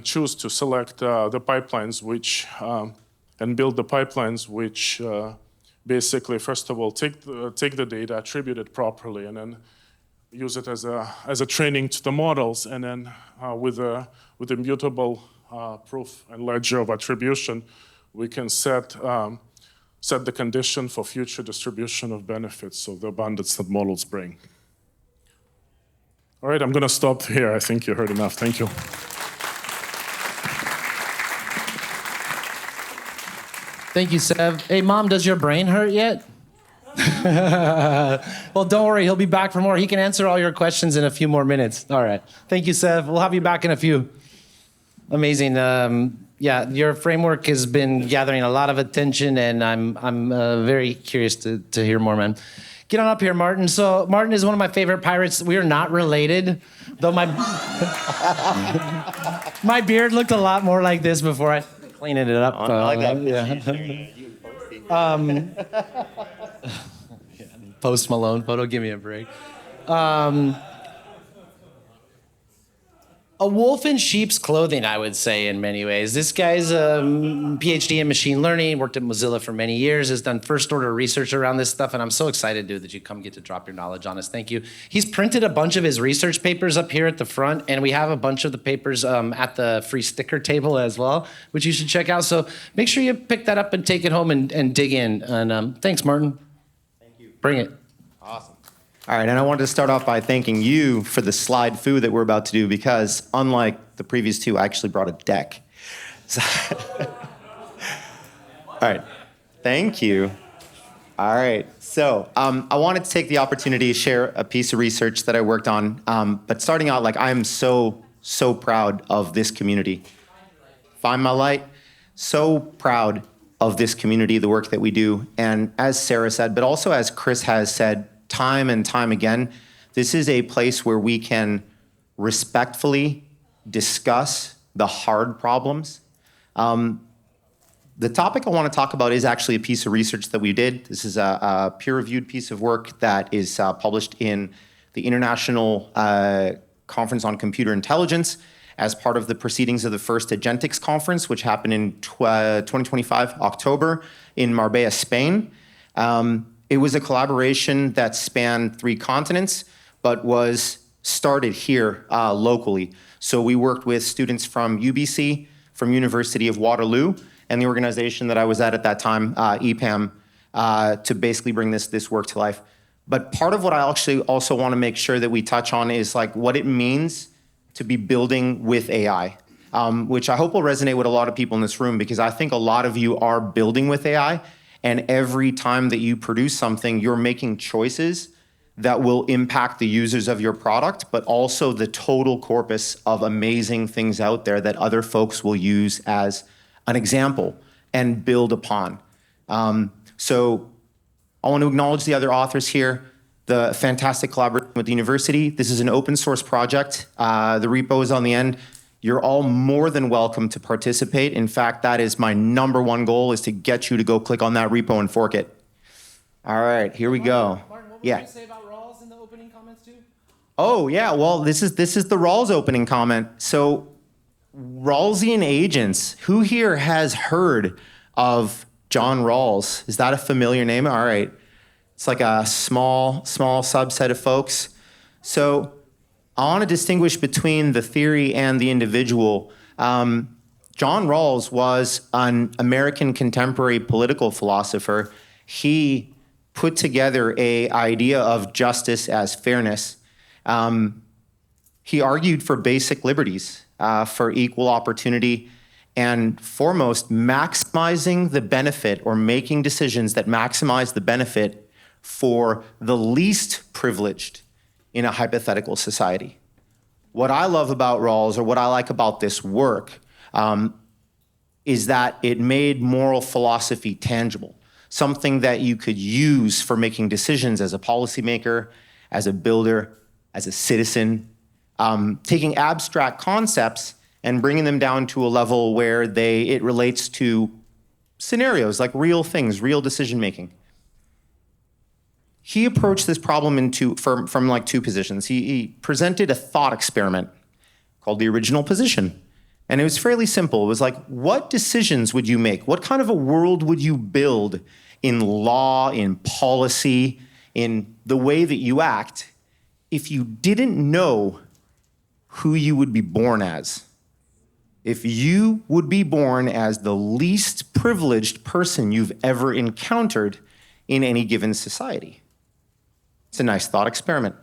choose to select the pipelines which and build the pipelines which basically, first of all, take the data, attribute it properly, and then use it as a training to the models, and then with immutable proof and ledger of attribution, we can set the condition for future distribution of benefits of the abundance that models bring. All right, I'm going to stop here. I think you heard enough. Thank you. Thank you, Sev. Hey, Mom, does your brain hurt yet? Well, don't worry. He'll be back for more. He can answer all your questions in a few more minutes. All right. Thank you, Sev. We'll have you back in a few. Amazing. Yeah, your framework has been gathering a lot of attention, and I'm very curious to hear more, man. Get on up here, Martin. So Martin is one of my favorite pirates. We are not related, though my my beard looked a lot more like this before I cleaned it up. I like that. Post Malone photo. Give me a break. A wolf in sheep's clothing, I would say, in many ways. This guy's a PhD in machine learning, worked at Mozilla for many years, has done first-order research around this stuff, and I'm so excited, dude, that you come get to drop your knowledge on us. Thank you. He's printed a bunch of his research papers up here at the front, and we have a bunch of the papers at the free sticker table as well, which you should check out. So make sure you pick that up and take it home and dig in. And thanks, Martin. Thank you. Bring it. Awesome. All right, and I wanted to start off by thanking you for the slide foo that we're about to do, because unlike the previous two, I actually brought a deck. So all right, thank you. All right, so I wanted to take the opportunity to share a piece of research that I worked on, but starting out, like, I'm so proud of this community. Find my light, so proud of this community, the work that we do, and as Sarah said, but also as Chris has said, time and time again, this is a place where we can respectfully discuss the hard problems. The topic I want to talk about is actually a piece of research that we did. This is a peer-reviewed piece of work that is published in the International Conference on Computer Intelligence as part of the proceedings of the first Agentics Conference, which happened in 2025, October, in Marbella, Spain. It was a collaboration that spanned 3 continents, but was started here locally. So we worked with students from UBC, from University of Waterloo, and the organization that I was at that time, EPAM, to basically bring this work to life. But part of what I actually also want to make sure that we touch on is like what it means to be building with AI, which I hope will resonate with a lot of people in this room, because I think a lot of you are building with AI. And every time that you produce something, you're making choices that will impact the users of your product, but also the total corpus of amazing things out there that other folks will use as an example and build upon. So I want to acknowledge the other authors here, the fantastic collaboration with the university. This is an open source project. The repo is on the end. You're all more than welcome to participate. In fact, that is my #1 goal, is to get you to go click on that repo and fork it. All right, here we go. Martin, what yeah. were you say about Rawls in the opening comments too? Oh yeah, well, this is the Rawls opening comment. So Rawlsian agents, who here has heard of John Rawls? Is that a familiar name? All right. It's like a small subset of folks. So I want to distinguish between the theory and the individual. John Rawls was an American contemporary political philosopher. He put together an idea of justice as fairness. He argued for basic liberties, for equal opportunity, and foremost, maximizing the benefit, or making decisions that maximize the benefit for the least privileged in a hypothetical society. What I love about Rawls, or what I like about this work, is that it made moral philosophy tangible, something that you could use for making decisions as a policymaker, as a builder, as a citizen, taking abstract concepts and bringing them down to a level where it relates to scenarios, like real things, real decision making. He approached this problem from like 2 positions. He presented a thought experiment called the original position. And it was fairly simple. It was like, what decisions would you make? What kind of a world would you build in law, in policy, in the way that you act, if you didn't know who you would be born as? If you would be born as the least privileged person you've ever encountered in any given society. It's a nice thought experiment.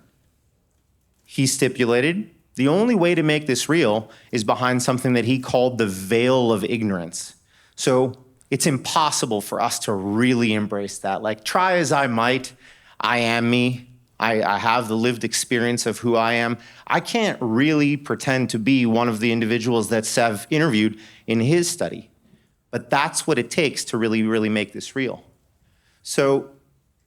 He stipulated the only way to make this real is behind something that he called the veil of ignorance. So it's impossible for us to really embrace that. Like, try as I might, I am me. I have the lived experience of who I am. I can't really pretend to be one of the individuals that Sev interviewed in his study. But that's what it takes to really, really make this real. So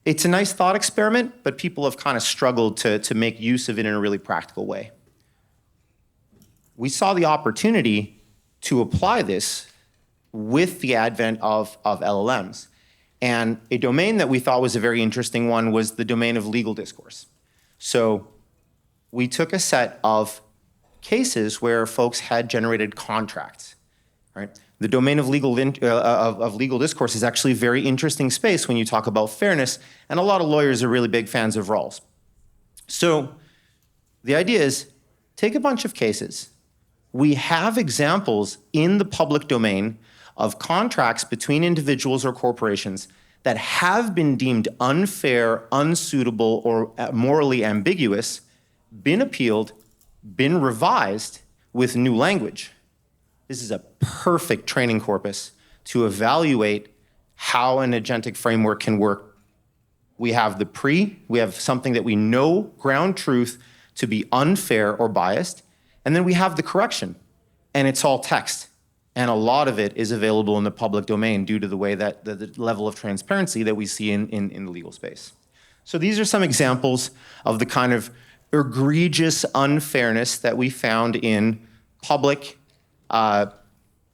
it's a nice thought experiment, but people have kind of struggled to make use of it in a really practical way. We saw the opportunity to apply this with the advent of LLMs. And a domain that we thought was a very interesting one was the domain of legal discourse. So we took a set of cases where folks had generated contracts, right? The domain of legal discourse is actually a very interesting space when you talk about fairness, and a lot of lawyers are really big fans of Rawls. So the idea is, take a bunch of cases. We have examples in the public domain of contracts between individuals or corporations that have been deemed unfair, unsuitable, or morally ambiguous, been appealed, been revised with new language. This is a perfect training corpus to evaluate how an agentic framework can work. We have we have something that we know ground truth to be unfair or biased, and then we have the correction, and it's all text. And a lot of it is available in the public domain due to the way that the level of transparency that we see in the legal space. So these are some examples of the kind of egregious unfairness that we found in public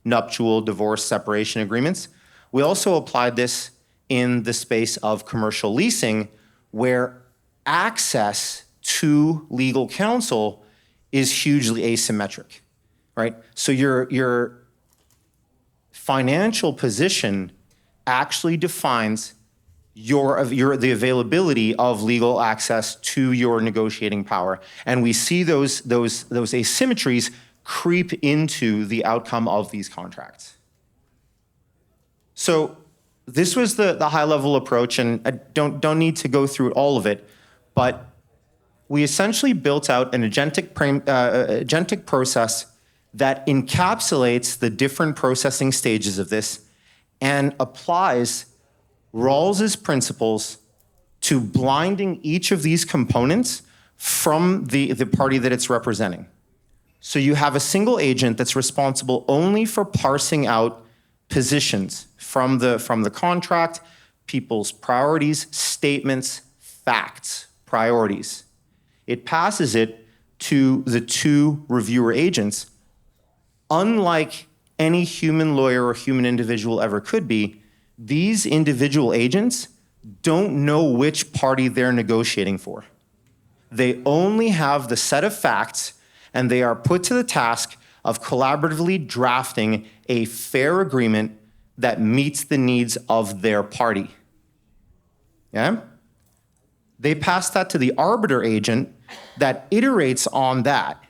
nuptial divorce separation agreements. We also applied this in the space of commercial leasing, where access to legal counsel is hugely asymmetric, right? So your financial position actually defines the availability of legal access to your negotiating power. And we see those asymmetries creep into the outcome of these contracts. So this was the high-level approach, and I don't need to go through all of it, but we essentially built out an agentic process that encapsulates the different processing stages of this and applies Rawls's principles to blinding each of these components from the party that it's representing. So you have a single agent that's responsible only for parsing out positions from the contract, people's priorities, statements, facts, priorities. It passes it to the two reviewer agents. Unlike any human lawyer or human individual ever could be, these individual agents don't know which party they're negotiating for. They only have the set of facts, and they are put to the task of collaboratively drafting a fair agreement that meets the needs of their party. Yeah? They pass that to the arbiter agent that iterates on that.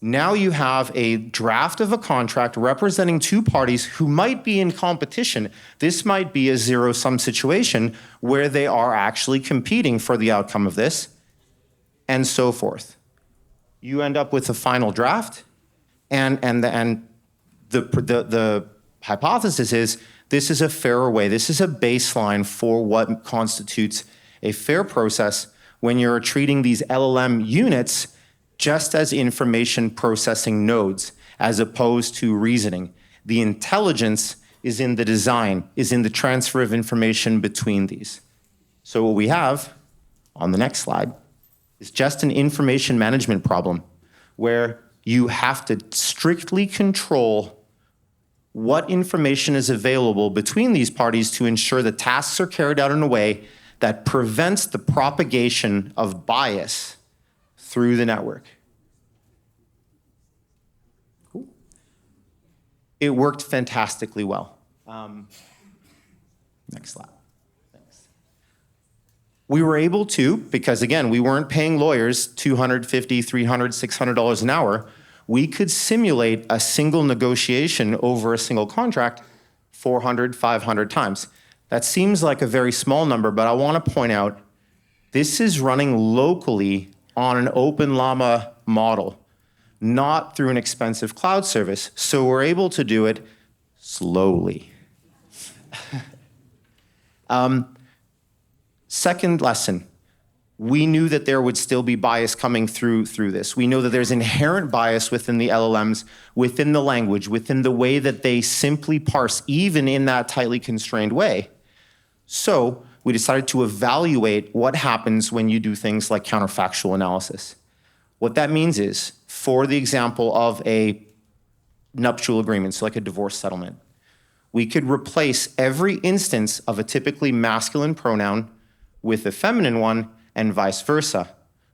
Now you have a draft of a contract representing two parties who might be in competition. This might be a zero-sum situation where they are actually competing for the outcome of this, and so forth. You end up with a final draft, and the hypothesis is this is a fairer way. This is a baseline for what constitutes a fair process when you're treating these LLM units just as information processing nodes, as opposed to reasoning. The intelligence is in the design, is in the transfer of information between these. So what we have on the next slide is just an information management problem where you have to strictly control what information is available between these parties to ensure the tasks are carried out in a way that prevents the propagation of bias through the network. Cool. It worked fantastically well. Next slide. Thanks. We were able to, because again, we weren't paying lawyers $250, $300, $600 an hour, we could simulate a single negotiation over a single contract 400, 500 times. That seems like a very small number, but I want to point out this is running locally on an open llama model, not through an expensive cloud service. So we're able to do it slowly. Second lesson, we knew that there would still be bias coming through this. We know that there's inherent bias within the LLMs, within the language, within the way that they simply parse, even in that tightly constrained way. So we decided to evaluate what happens when you do things like counterfactual analysis. What that means is, for the example of a nuptial agreement, so like a divorce settlement, we could replace every instance of a typically masculine pronoun with a feminine one, and vice versa.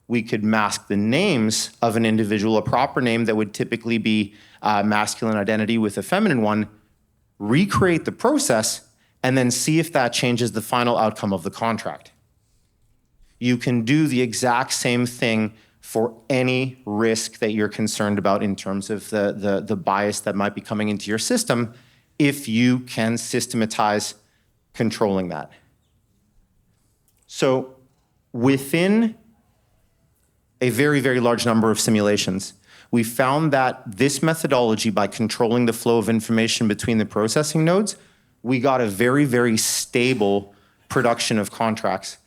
We could mask the names of an individual, a proper name that would typically be masculine identity with a feminine one, recreate the process, and then see if that changes the final outcome of the contract. You can do the exact same thing for any risk that you're concerned about in terms of the bias that might be coming into your system, if you can systematize controlling that. So within a very, very large number of simulations, we found that this methodology, by controlling the flow of information between the processing nodes, we got a very, very stable production of contracts.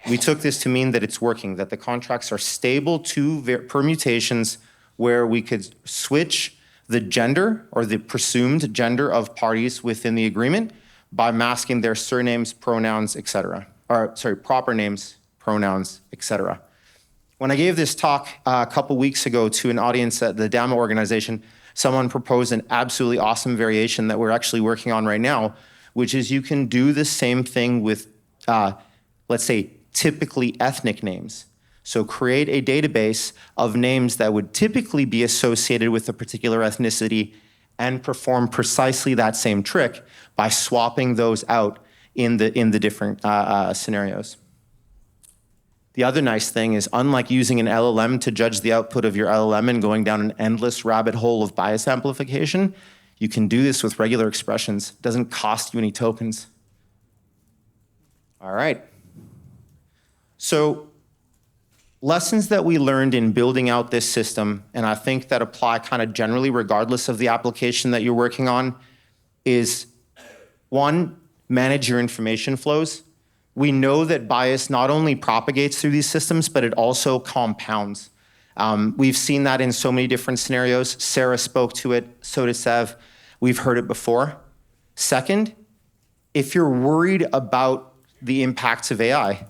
We took this to mean that it's working, that the contracts are stable to permutations where we could switch the gender or the presumed gender of parties within the agreement by masking their surnames, pronouns, etc. Or sorry, proper names, pronouns, etc. When I gave this talk a couple weeks ago to an audience at the DAMA organization, someone proposed an absolutely awesome variation that we're actually working on right now, which is you can do the same thing with, let's say, typically ethnic names. So create a database of names that would typically be associated with a particular ethnicity and perform precisely that same trick by swapping those out in the different scenarios. The other nice thing is, unlike using an LLM to judge the output of your LLM and going down an endless rabbit hole of bias amplification, you can do this with regular expressions. It doesn't cost you any tokens. All right. So lessons that we learned in building out this system, and I think that apply kind of generally regardless of the application that you're working on, is one, manage your information flows. We know that bias not only propagates through these systems, but it also compounds. We've seen that in so many different scenarios. Sarah spoke to it, so did Sev. We've heard it before. Second, if you're worried about the impacts of AI,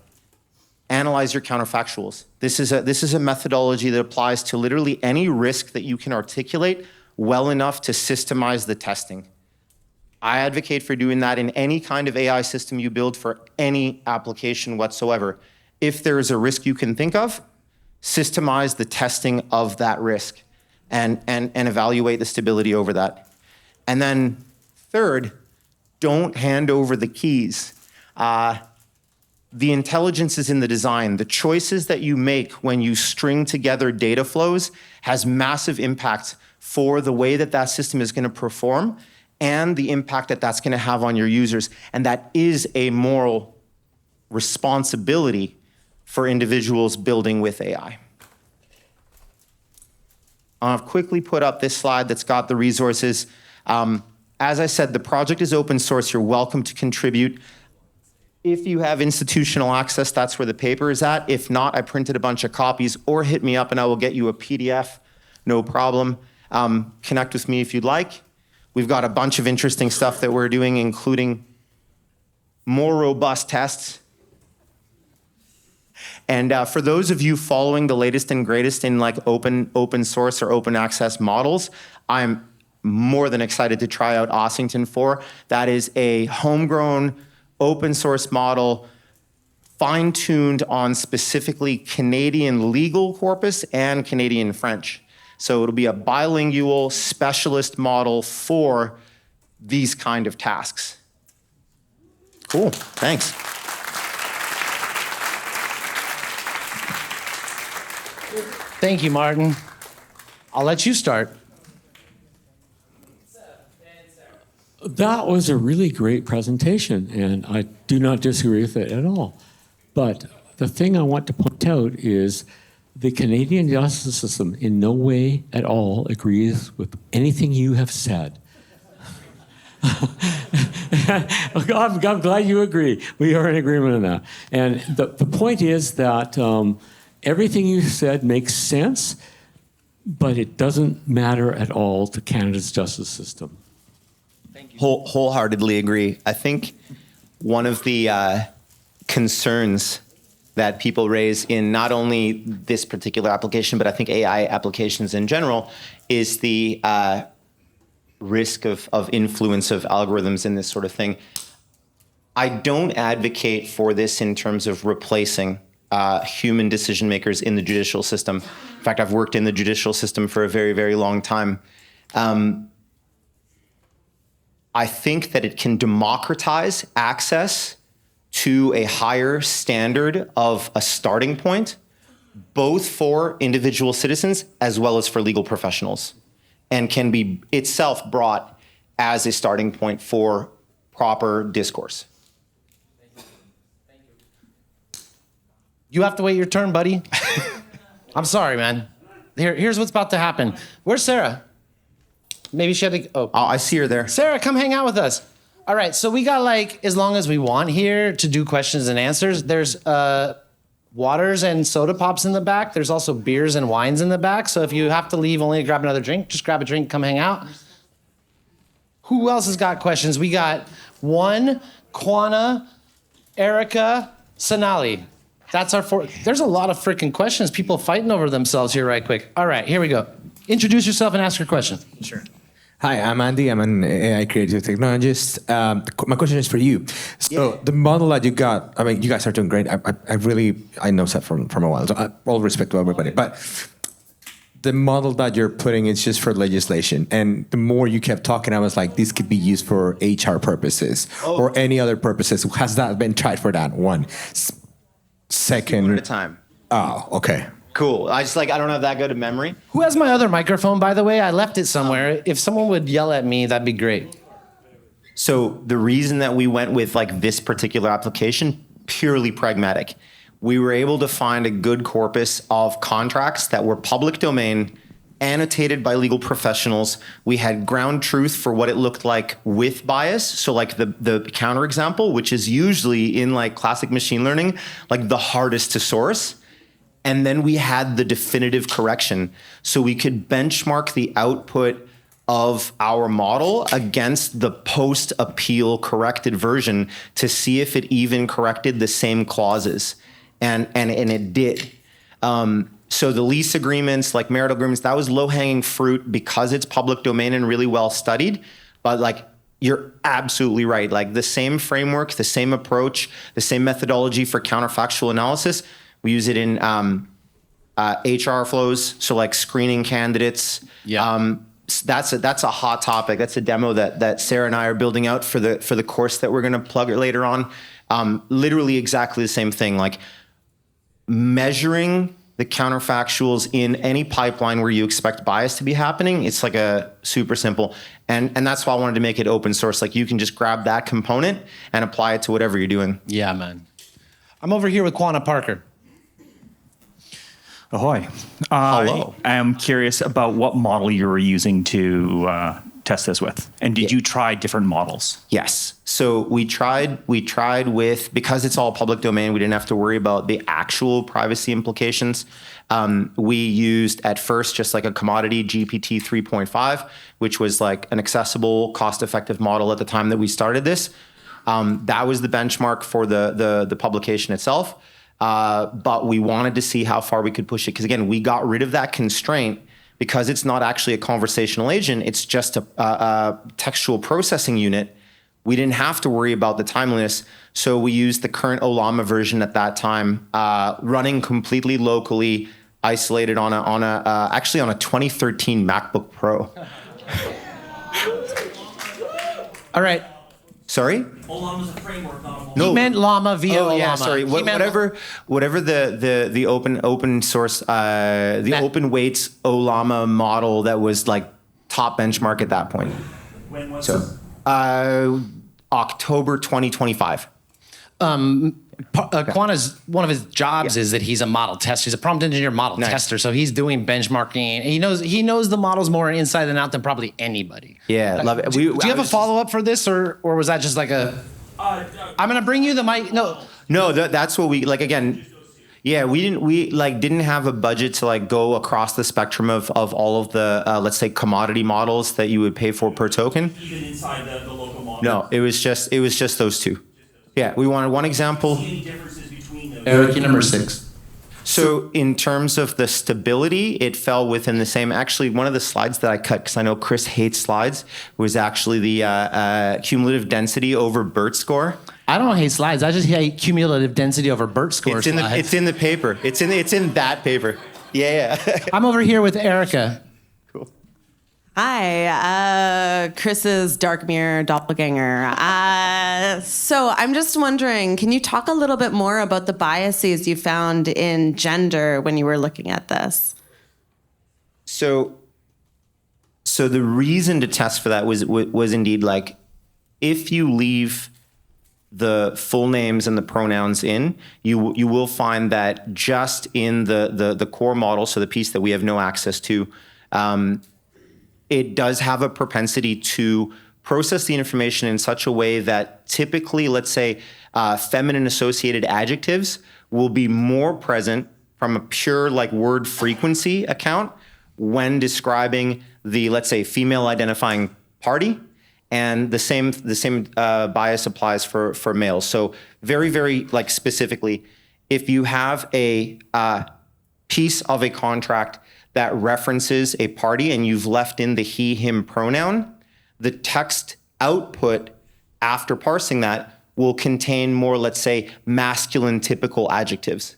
analyze your counterfactuals. This is a methodology that applies to literally any risk that you can articulate well enough to systemize the testing. I advocate for doing that in any kind of AI system you build for any application whatsoever. If there is a risk you can think of, systemize the testing of that risk and evaluate the stability over that. And then third, don't hand over the keys. The intelligence is in the design. The choices that you make when you string together data flows has massive impact for the way that that system is going to perform and the impact that that's going to have on your users. And that is a moral responsibility for individuals building with AI. I'll quickly put up this slide that's got the resources. As I said, the project is open source. You're welcome to contribute. If you have institutional access, that's where the paper is at. If not, I printed a bunch of copies, or hit me up and I will get you a PDF, no problem. Connect with me if you'd like. We've got a bunch of interesting stuff that we're doing, including more robust tests. And for those of you following the latest and greatest in like open source or open access models, I'm more than excited to try out Ossington 4. That is a homegrown open source model fine-tuned on specifically Canadian legal corpus and Canadian French. So it'll be a bilingual specialist model for these kind of tasks. Cool, thanks. Thank you, Martin. I'll let you start. That was a really great presentation, and I do not disagree with it at all. But the thing I want to point out is the Canadian justice system in no way at all agrees with anything you have said. I'm glad you agree. We are in agreement on that. And the point is that everything you said makes sense, but it doesn't matter at all to Canada's justice system. Wholeheartedly agree. I think one of the concerns that people raise in not only this particular application, but I think AI applications in general, is the risk of influence of algorithms in this sort of thing. I don't advocate for this in terms of replacing human decision makers in the judicial system. In fact, I've worked in the judicial system for a very, very long time. I think that it can democratize access to a higher standard of a starting point, both for individual citizens as well as for legal professionals, and can be itself brought as a starting point for proper discourse. You have to wait your turn, buddy. I'm sorry, man. Here's what's about to happen. Where's Sarah? Maybe she had to, oh, I see her there. Sarah, come hang out with us. All right, so we got like as long as we want here to do questions and answers. There's waters and soda pops in the back. There's also beers and wines in the back. So if you have to leave only to grab another drink, just grab a drink, come hang out. Who else has got questions? We got one, Kwana, Erica, Sonali. That's our four. There's a lot of freaking questions. People fighting over themselves here right quick. All right, here we go. Introduce yourself and ask your question. Sure. Hi, I'm Andy. I'm an AI creative technologist. My question is for you. So the model that you got, I mean, you guys are doing great. I know Sev from a while, so all respect to everybody. But the model that you're putting is just for legislation. And the more you kept talking, I was like, this could be used for HR purposes or any other purposes. Has that been tried for that? One. Second. At a time. Oh, okay. Cool. I don't have that good a memory. Who has my other microphone, by the way? I left it somewhere. If someone would yell at me, that'd be great. So the reason that we went with like this particular application, purely pragmatic. We were able to find a good corpus of contracts that were public domain, annotated by legal professionals. We had ground truth for what it looked like with bias. So like the counterexample, which is usually in like classic machine learning, like the hardest to source. And then we had the definitive correction. So we could benchmark the output of our model against the post-appeal corrected version to see if it even corrected the same clauses. And it did. So the lease agreements, like marital agreements, that was low-hanging fruit because it's public domain and really well studied. But like, you're absolutely right. Like the same framework, the same approach, the same methodology for counterfactual analysis. We use it in HR flows, so like screening candidates. Yeah. That's a hot topic. That's a demo that Sarah and I are building out for the course that we're going to plug it later on. Literally exactly the same thing. Like measuring the counterfactuals in any pipeline where you expect bias to be happening. It's like a super simple, and that's why I wanted to make it open source. Like you can just grab that component and apply it to whatever you're doing. Yeah, man. I'm over here with Kwana Parker. Ahoy. Hello. I am curious about what model you were using to test this with. And did you try different models? Yes. So we tried with, because it's all public domain, we didn't have to worry about the actual privacy implications. We used at first just like a commodity GPT 3.5, which was like an accessible, cost-effective model at the time that we started this. That was the benchmark for the publication itself. But we wanted to see how far we could push it. Because again, we got rid of that constraint because it's not actually a conversational agent. It's just a textual processing unit. We didn't have to worry about the timeliness. So we used the current Olama version at that time, running completely locally, isolated on a 2013 MacBook Pro. All right. Sorry? Olama's a framework, not a model. No. He meant llama via Oh, Olama. yeah, sorry. Whatever the open source, open weights Olama model that was like top benchmark at that point. When was October 2025. Quanta's one of his jobs is that he's a model tester. He's a prompt engineer model tester. So he's doing benchmarking. And he knows the models more inside and out than probably anybody. Yeah, love it. Do you have a follow up for this, or was that just like a? I'm gonna bring you the mic. No, that's what we like. Again, yeah, we didn't have a budget to like go across the spectrum of all of the let's say commodity models that you would pay for per token. Even inside the local model. No, it was just those two. Yeah, we wanted one example. Eric, you're number 6. So in terms of the stability, it fell within the same. Actually, one of the slides that I cut, because I know Chris hates slides, was actually the cumulative density over BERT score. I don't hate slides. I just hate cumulative density over BERT score. It's in the paper. It's in that paper. Yeah. I'm over here with Erica. Hi, Chris's dark mirror doppelganger. So I'm just wondering, can you talk a little bit more about the biases you found in gender when you were looking at this? So the reason to test for that was indeed like, if you leave the full names and the pronouns in, you will find that just in the core model, so the piece that we have no access to, it does have a propensity to process the information in such a way that typically, let's say, feminine associated adjectives will be more present from a pure like word frequency account when describing the, let's say, female identifying party. And the same bias applies for males. So very, very like specifically, if you have a piece of a contract that references a party and you've left in the he, him pronoun, the text output after parsing that will contain more, let's say, masculine typical adjectives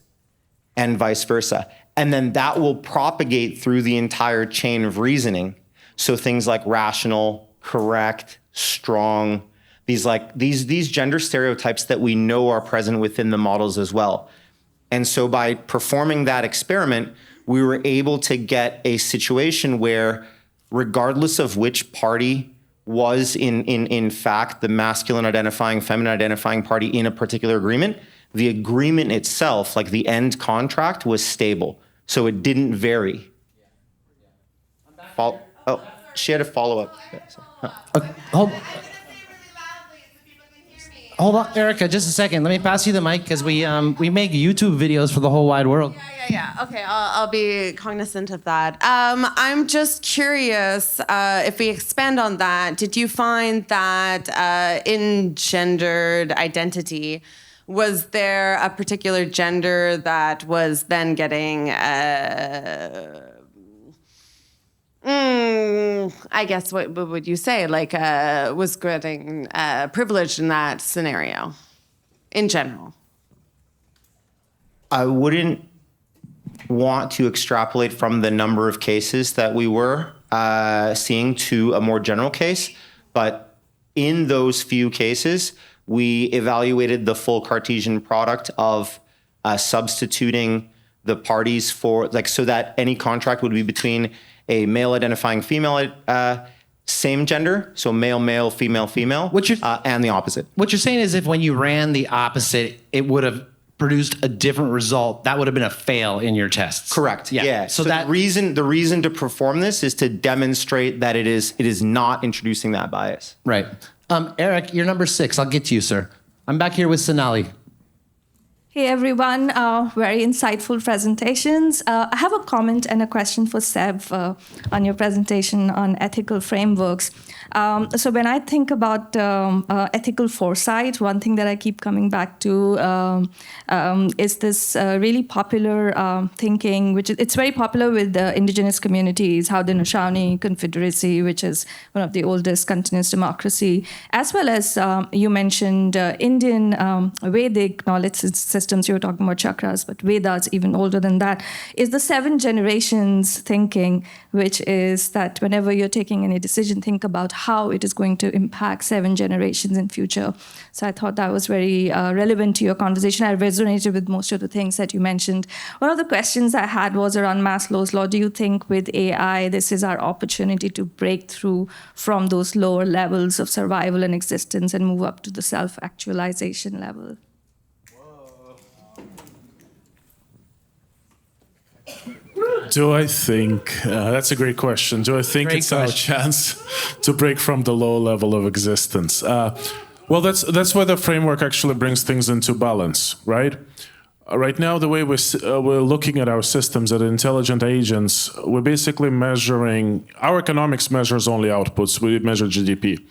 and vice versa. And then that will propagate through the entire chain of reasoning. So things like rational, correct, strong, these gender stereotypes that we know are present within the models as well. And so by performing that experiment, we were able to get a situation where, regardless of which party was in fact the masculine identifying, feminine identifying party in a particular agreement, the agreement itself, like the end contract, was stable. So it didn't vary. She had a follow-up. Hold on, Erica, just a second. Let me pass you the mic because we make YouTube videos for the whole wide world. Yeah. Okay, I'll be cognizant of that. I'm just curious, if we expand on that, did you find that in gendered identity, was there a particular gender that was then getting, I guess, what would you say, like, was getting privileged in that scenario, in general? I wouldn't want to extrapolate from the number of cases that we were seeing to a more general case, but in those few cases, we evaluated the full Cartesian product of substituting the parties for, like, so that any contract would be between a male identifying female, same gender, so male, male, female, female, and the opposite. What you're saying is if when you ran the opposite, it would have produced a different result, that would have been a fail in your tests. Correct. Yeah. So that the reason to perform this is to demonstrate that it is not introducing that bias. Right. Eric, you're number 6. I'll get to you, sir. I'm back here with Sonali. Hey everyone, very insightful presentations. I have a comment and a question for Sev on your presentation on ethical frameworks. So when I think about ethical foresight, one thing that I keep coming back to is this really popular thinking, which it's very popular with the indigenous communities, how the Nishnawbe Confederacy, which is one of the oldest continuous democracy, as well as you mentioned Indian Vedic knowledge systems, you were talking about chakras, but Vedas even older than that, is the 7 generations thinking, which is that whenever you're taking any decision, think about how it is going to impact 7 generations in future. So I thought that was very relevant to your conversation. I resonated with most of the things that you mentioned. One of the questions I had was around Maslow's law. Do you think with AI, this is our opportunity to break through from those lower levels of survival and existence and move up to the self-actualization level? Do I think that's a great question? Do I think it's our chance to break from the low level of existence? Well, that's where the framework actually brings things into balance, right? Right now, the way we're looking at our systems, at intelligent agents, we're basically measuring, our economics measures only outputs. We measure GDP.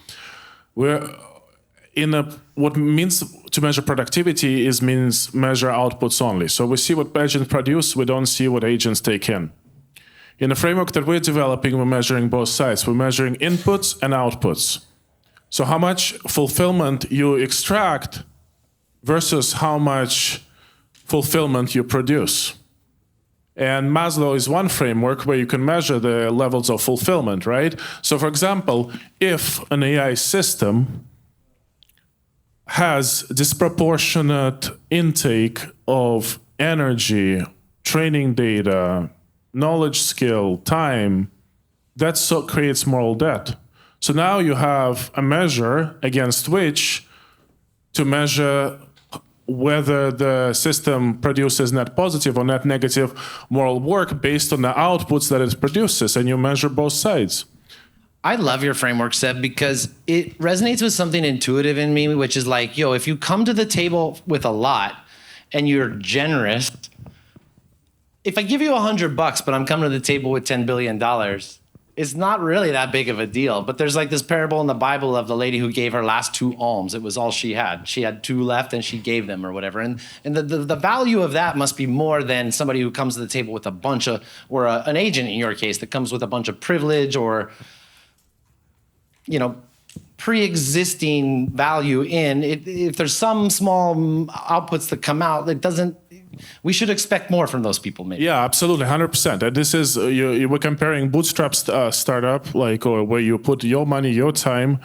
What means to measure productivity means measure outputs only. So we see what agents produce, we don't see what agents take in. In the framework that we're developing, we're measuring both sides. We're measuring inputs and outputs. So how much fulfillment you extract versus how much fulfillment you produce. And Maslow is one framework where you can measure the levels of fulfillment, right? So for example, if an AI system has disproportionate intake of energy, training data, knowledge, skill, time, that creates moral debt. So now you have a measure against which to measure whether the system produces net positive or net negative moral work based on the outputs that it produces, and you measure both sides. I love your framework, Seb, because it resonates with something intuitive in me, which is like, yo, if you come to the table with a lot and you're generous, if I give you $100, but I'm coming to the table with $10 billion, it's not really that big of a deal. But there's like this parable in the Bible of the lady who gave her last 2 alms. It was all she had. She had 2 left and she gave them or whatever. And the value of that must be more than somebody who comes to the table with a bunch of, or an agent in your case that comes with a bunch of privilege or, you know, pre-existing value in. If there's some small outputs that come out, it doesn't, we should expect more from those people, maybe. Yeah, absolutely, 100%. And this is, you were comparing bootstrap startup, like, or where you put your money, your time.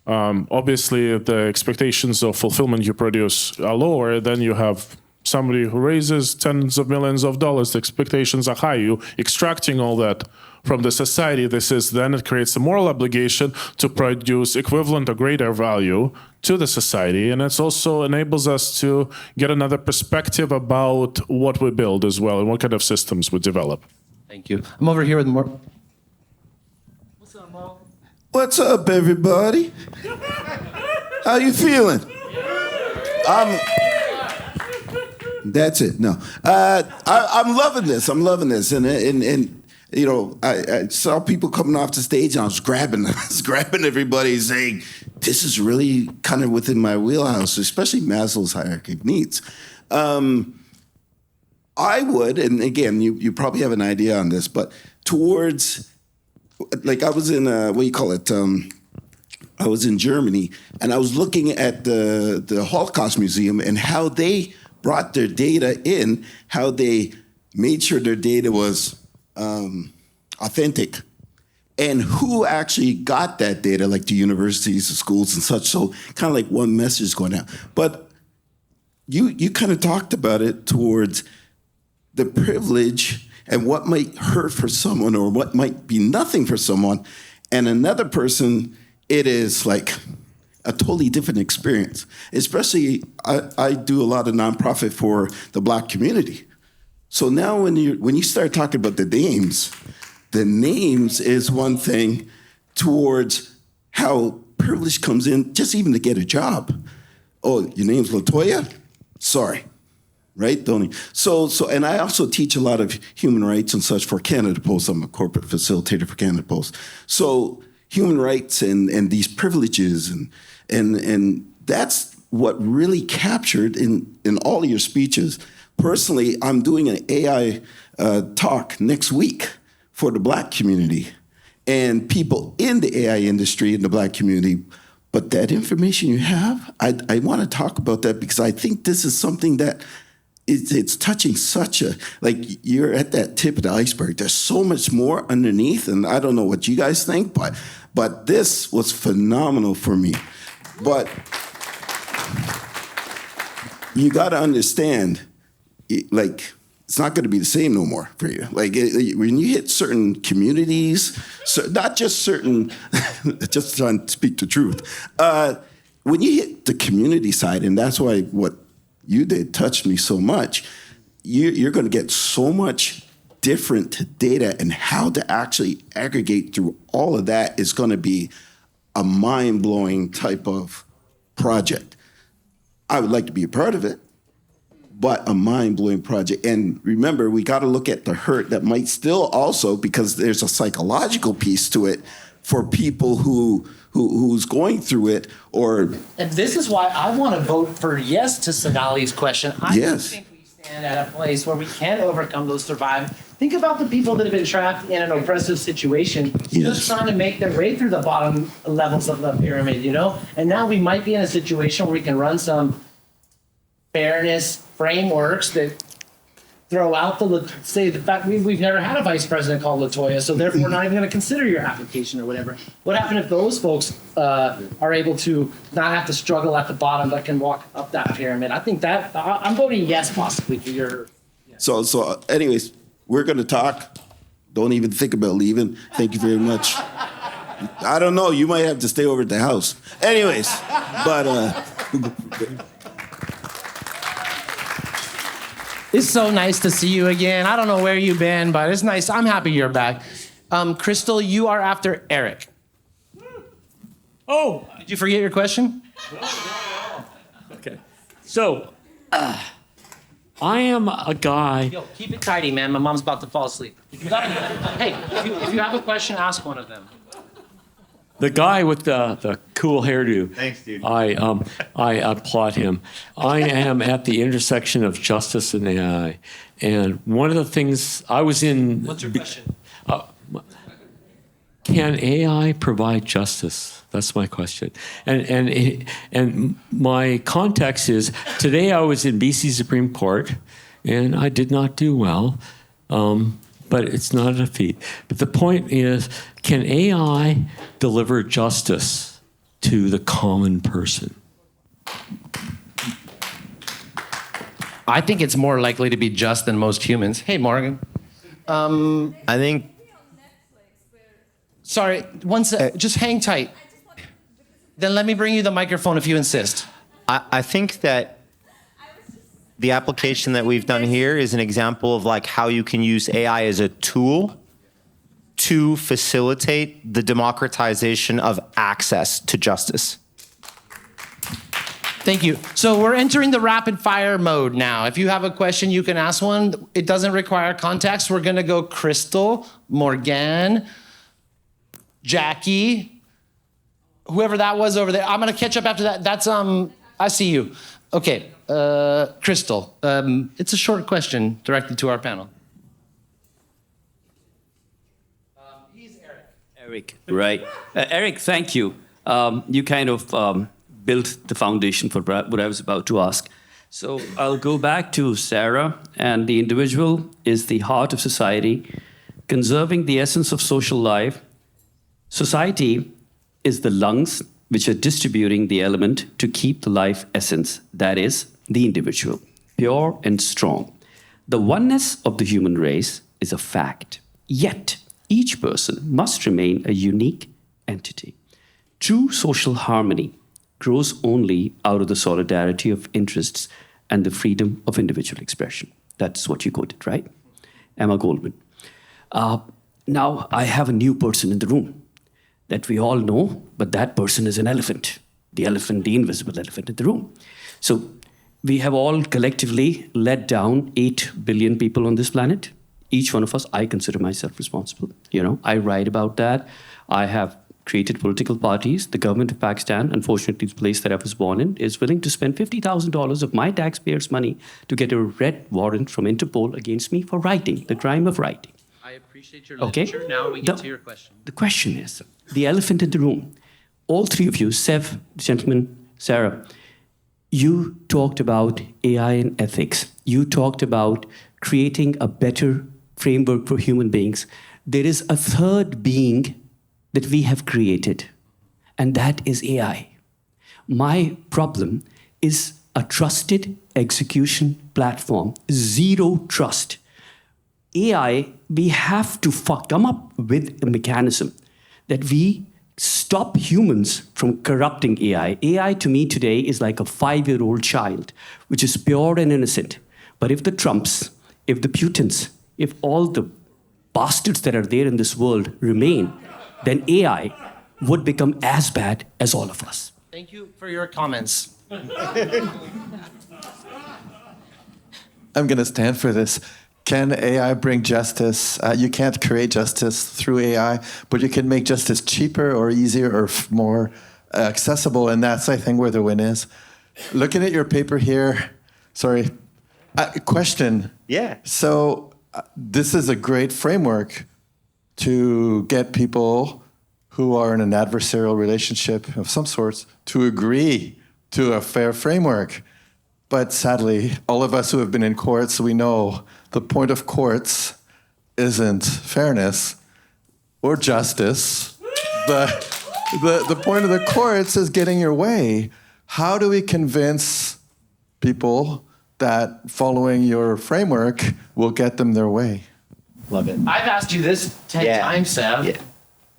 Obviously, the expectations of fulfillment you produce are lower. Then you have somebody who raises tens of millions of dollars. The expectations are high. You extracting all that from the society. Then it creates a moral obligation to produce equivalent or greater value to the society, and it also enables us to get another perspective about what we build as well and what kind of systems we develop. Thank you. I'm over here with more. What's up, Mo? What's up, everybody? How you feeling? That's it. No, I'm loving this. I'm loving this, and you know, I saw people coming off the stage, and I was grabbing everybody, saying, "This is really kind of within my wheelhouse," especially Maslow's hierarchy of needs. I would, and again, you probably have an idea on this, but towards, like, I was in I was in Germany, and I was looking at the Holocaust Museum and how they brought their data in, how they made sure their data was authentic, and who actually got that data, like the universities, the schools, and such. So kind of like one message going out. But you kind of talked about it towards the privilege and what might hurt for someone or what might be nothing for someone, and another person, it is like a totally different experience. Especially, I do a lot of nonprofit for the Black community. So now when you start talking about the names is one thing towards how privilege comes in, just even to get a job. Oh, your name's LaToya? Sorry, right, Downey? So, and I also teach a lot of human rights and such for Canada Post. I'm a corporate facilitator for Canada Post. So human rights and these privileges and that's what really captured in all of your speeches. Personally, I'm doing an AI talk next week for the Black community and people in the AI industry in the Black community. But that information you have, I want to talk about that because I think this is something that it's touching such a, like, you're at that tip of the iceberg. There's so much more underneath, and I don't know what you guys think, but this was phenomenal for me. But you got to understand, like, it's not going to be the same no more for you. Like, when you hit certain communities, not just certain, just trying to speak the truth. When you hit the community side, and that's why what you did touched me so much, you're going to get so much different data and how to actually aggregate through all of that is going to be a mind-blowing type of project. I would like to be a part of it, but a mind-blowing project. And remember, we got to look at the hurt that might still also, because there's a psychological piece to it for people who's going through it, or... And this is why I want to vote for yes to Sonali's question. I Yes. think we stand at a place where we can overcome those survive. Think about the people that have been trapped in an oppressive situation, just trying to make their way through the bottom levels of the pyramid, you know? And now we might be in a situation where we can run some fairness frameworks that throw out the fact we've never had a vice president called Latoya, so therefore we're not even going to consider your application or whatever. What happens if those folks are able to not have to struggle at the bottom but can walk up that pyramid? I think that I'm voting yes, possibly for your. So anyways, we're going to talk. Don't even think about leaving. Thank you very much. I don't know. You might have to stay over at the house. Anyways, but. It's so nice to see you again. I don't know where you've been, but it's nice. I'm happy you're back. Crystal, you are after Eric. Oh! Did you forget your question? Okay. So, I am a guy. Yo, keep it tidy, man. My mom's about to fall asleep. If you have a question, ask one of them. The guy with the cool hairdo. Thanks, dude. I applaud him. I am at the intersection of justice and AI. And one of the things I was in... What's your question? Can AI provide justice? That's my question. And my context is, today I was in BC Supreme Court, and I did not do well. But it's not a defeat. But the point is, can AI deliver justice to the common person? I think it's more likely to be just than most humans. Hey, Morgan. I think... Sorry, one sec. Just hang tight. Then let me bring you the microphone if you insist. I think that the application that we've done here is an example of like how you can use AI as a tool to facilitate the democratization of access to justice. Thank you. So we're entering the rapid fire mode now. If you have a question, you can ask one. It doesn't require context. We're gonna go Crystal, Morgan, Jackie, whoever that was over there. I'm gonna catch up after that. That's, I see you. Okay, Crystal, it's a short question directed to our panel. He's Eric, right? Eric, thank you. You kind of built the foundation for what I was about to ask. So I'll go back to Sarah, and the individual is the heart of society, conserving the essence of social life. Society is the lungs which are distributing the element to keep the life essence, that is, the individual, pure and strong. The oneness of the human race is a fact, yet each person must remain a unique entity. True social harmony grows only out of the solidarity of interests and the freedom of individual expression. That's what you quoted, right? Emma Goldman. Now I have a new person in the room that we all know, but that person is an elephant. The elephant, the invisible elephant in the room. So we have all collectively let down 8 billion people on this planet. Each one of us, I consider myself responsible. You know, I write about that. I have created political parties. The government of Pakistan, unfortunately the place that I was born in, is willing to spend $50,000 of my taxpayers' money to get a red warrant from Interpol against me for writing, the crime of writing. I appreciate your literature. Okay? Now we get to your question. The question is, the elephant in the room. All three of you, Sev, the gentleman, Sarah, you talked about AI and ethics. You talked about creating a better framework for human beings. There is a third being that we have created, and that is AI. My problem is a trusted execution platform, zero trust. AI, we have to come up with a mechanism that we stop humans from corrupting AI. AI to me today is like a 5-year-old child, which is pure and innocent. But if the Trumps, if the Putins, if all the bastards that are there in this world remain, then AI would become as bad as all of us. Thank you for your comments. I'm going to stand for this. Can AI bring justice? You can't create justice through AI, but you can make justice cheaper or easier or more accessible, and that's, I think, where the win is. Looking at your paper here, sorry, question. Yeah. So this is a great framework to get people who are in an adversarial relationship of some sorts to agree to a fair framework. But sadly, all of us who have been in courts, we know the point of courts isn't fairness or justice. The point of the courts is getting your way. How do we convince people that following your framework will get them their way? Love it. I've asked you this 10 times, Sev. Yeah.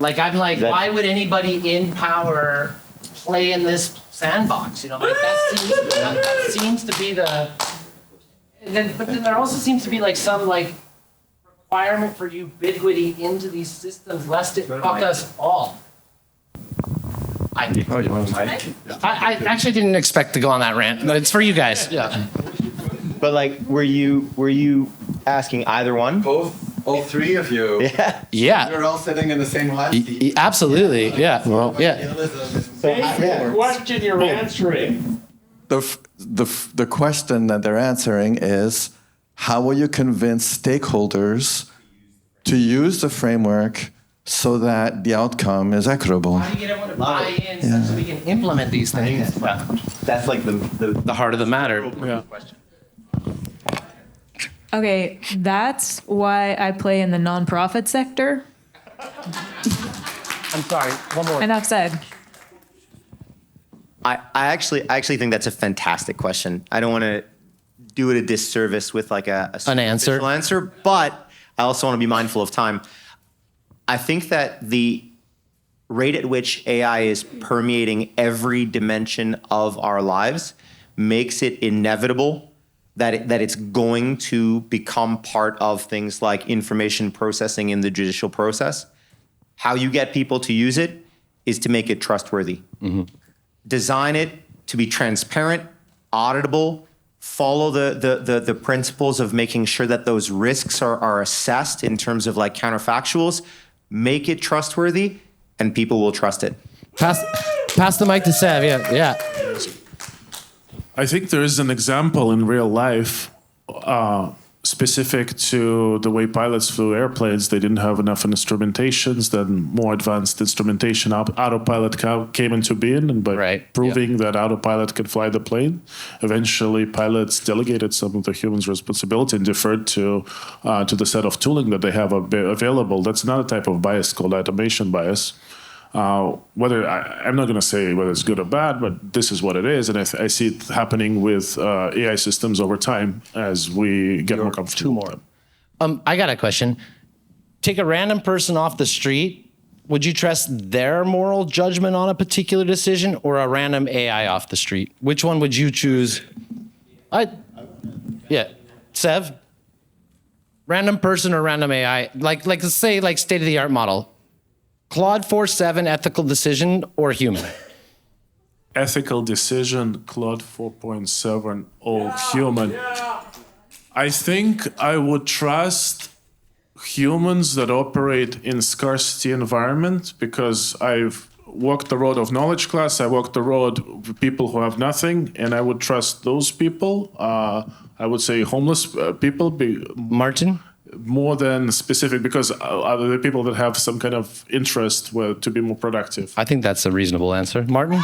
I'm like, why would anybody in power play in this sandbox? You know, like that seems to be the. But then there also seems to be like some like requirement for ubiquity into these systems, lest it fuck us all. I actually didn't expect to go on that rant. No, it's for you guys. Yeah. But like, were you asking either one? Both. All three of you. Yeah. Yeah. You're all sitting in the same hot seat. Absolutely. Yeah. Well, yeah. The question you're answering. The question that they're answering is, how will you convince stakeholders to use the framework so that the outcome is equitable? How do you get everyone to buy in so we can implement these things? That's like the heart of the matter. Yeah. Okay, that's why I play in the nonprofit sector. I'm sorry, one more. Enough said. I actually think that's a fantastic question. I don't want to do it a disservice with like an answer, but I also want to be mindful of time. I think that the rate at which AI is permeating every dimension of our lives makes it inevitable that it's going to become part of things like information processing in the judicial process. How you get people to use it is to make it trustworthy. Mm-hmm. Design it to be transparent, auditable, follow the principles of making sure that those risks are assessed in terms of like counterfactuals, make it trustworthy, and people will trust it. Pass the mic to Sev, yeah. I think there is an example in real life specific to the way pilots flew airplanes. They didn't have enough instrumentations. Then more advanced instrumentation, autopilot came into being, and by proving that autopilot could fly the plane, eventually pilots delegated some of the humans' responsibility and deferred to the set of tooling that they have available. That's another type of bias called automation bias. I'm not going to say whether it's good or bad, but this is what it is, and I see it happening with AI systems over time as we get more comfortable with them. I got a question. Take a random person off the street. Would you trust their moral judgment on a particular decision or a random AI off the street? Which one would you choose? Sev? Random person or random AI? Like let's say like state-of-the-art model. Claude 4.7 ethical decision or human? Ethical decision, Claude 4.7 or human. I think I would trust humans that operate in scarcity environment because I've walked the road of knowledge class, I walked the road of people who have nothing, and I would trust those people. I would say homeless people. Martin? More than specific, because are the people that have some kind of interest to be more productive. I think that's a reasonable answer. Martin?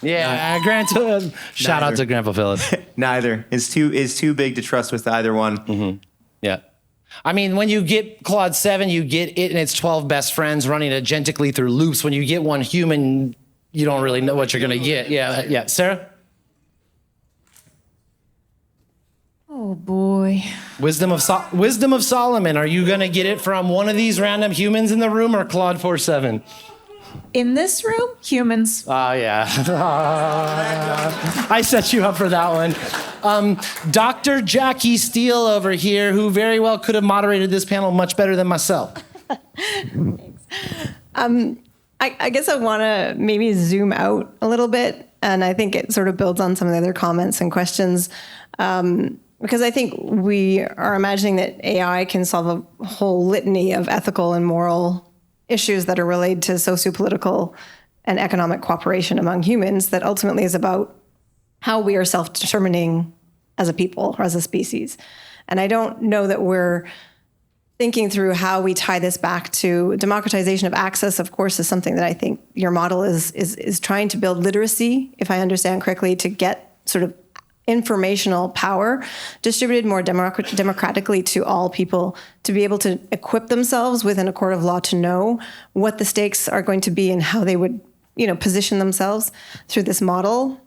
Yeah, shout out to Grandpa Philippe. Neither. It's too big to trust with either one. Mm-hmm. Yeah. I mean, when you get Claude 7, you get it and its 12 best friends running agentically through loops. When you get one human, you don't really know what you're going to get. Yeah. Sarah? Oh boy. Wisdom of Solomon. Are you going to get it from one of these random humans in the room or Claude 4.7? in this room, humans. Oh, yeah. I set you up for that one. Dr. Jackie Steele over here, who very well could have moderated this panel much better than myself. I guess I want to maybe zoom out a little bit, and I think it sort of builds on some of the other comments and questions, because I think we are imagining that AI can solve a whole litany of ethical and moral issues that are related to socio-political and economic cooperation among humans that ultimately is about how we are self-determining as a people or as a species. And I don't know that we're thinking through how we tie this back to democratization of access, of course, is something that I think your model is trying to build literacy, if I understand correctly, to get sort of informational power distributed more democratically to all people, to be able to equip themselves within a court of law to know what the stakes are going to be and how they would, position themselves through this model.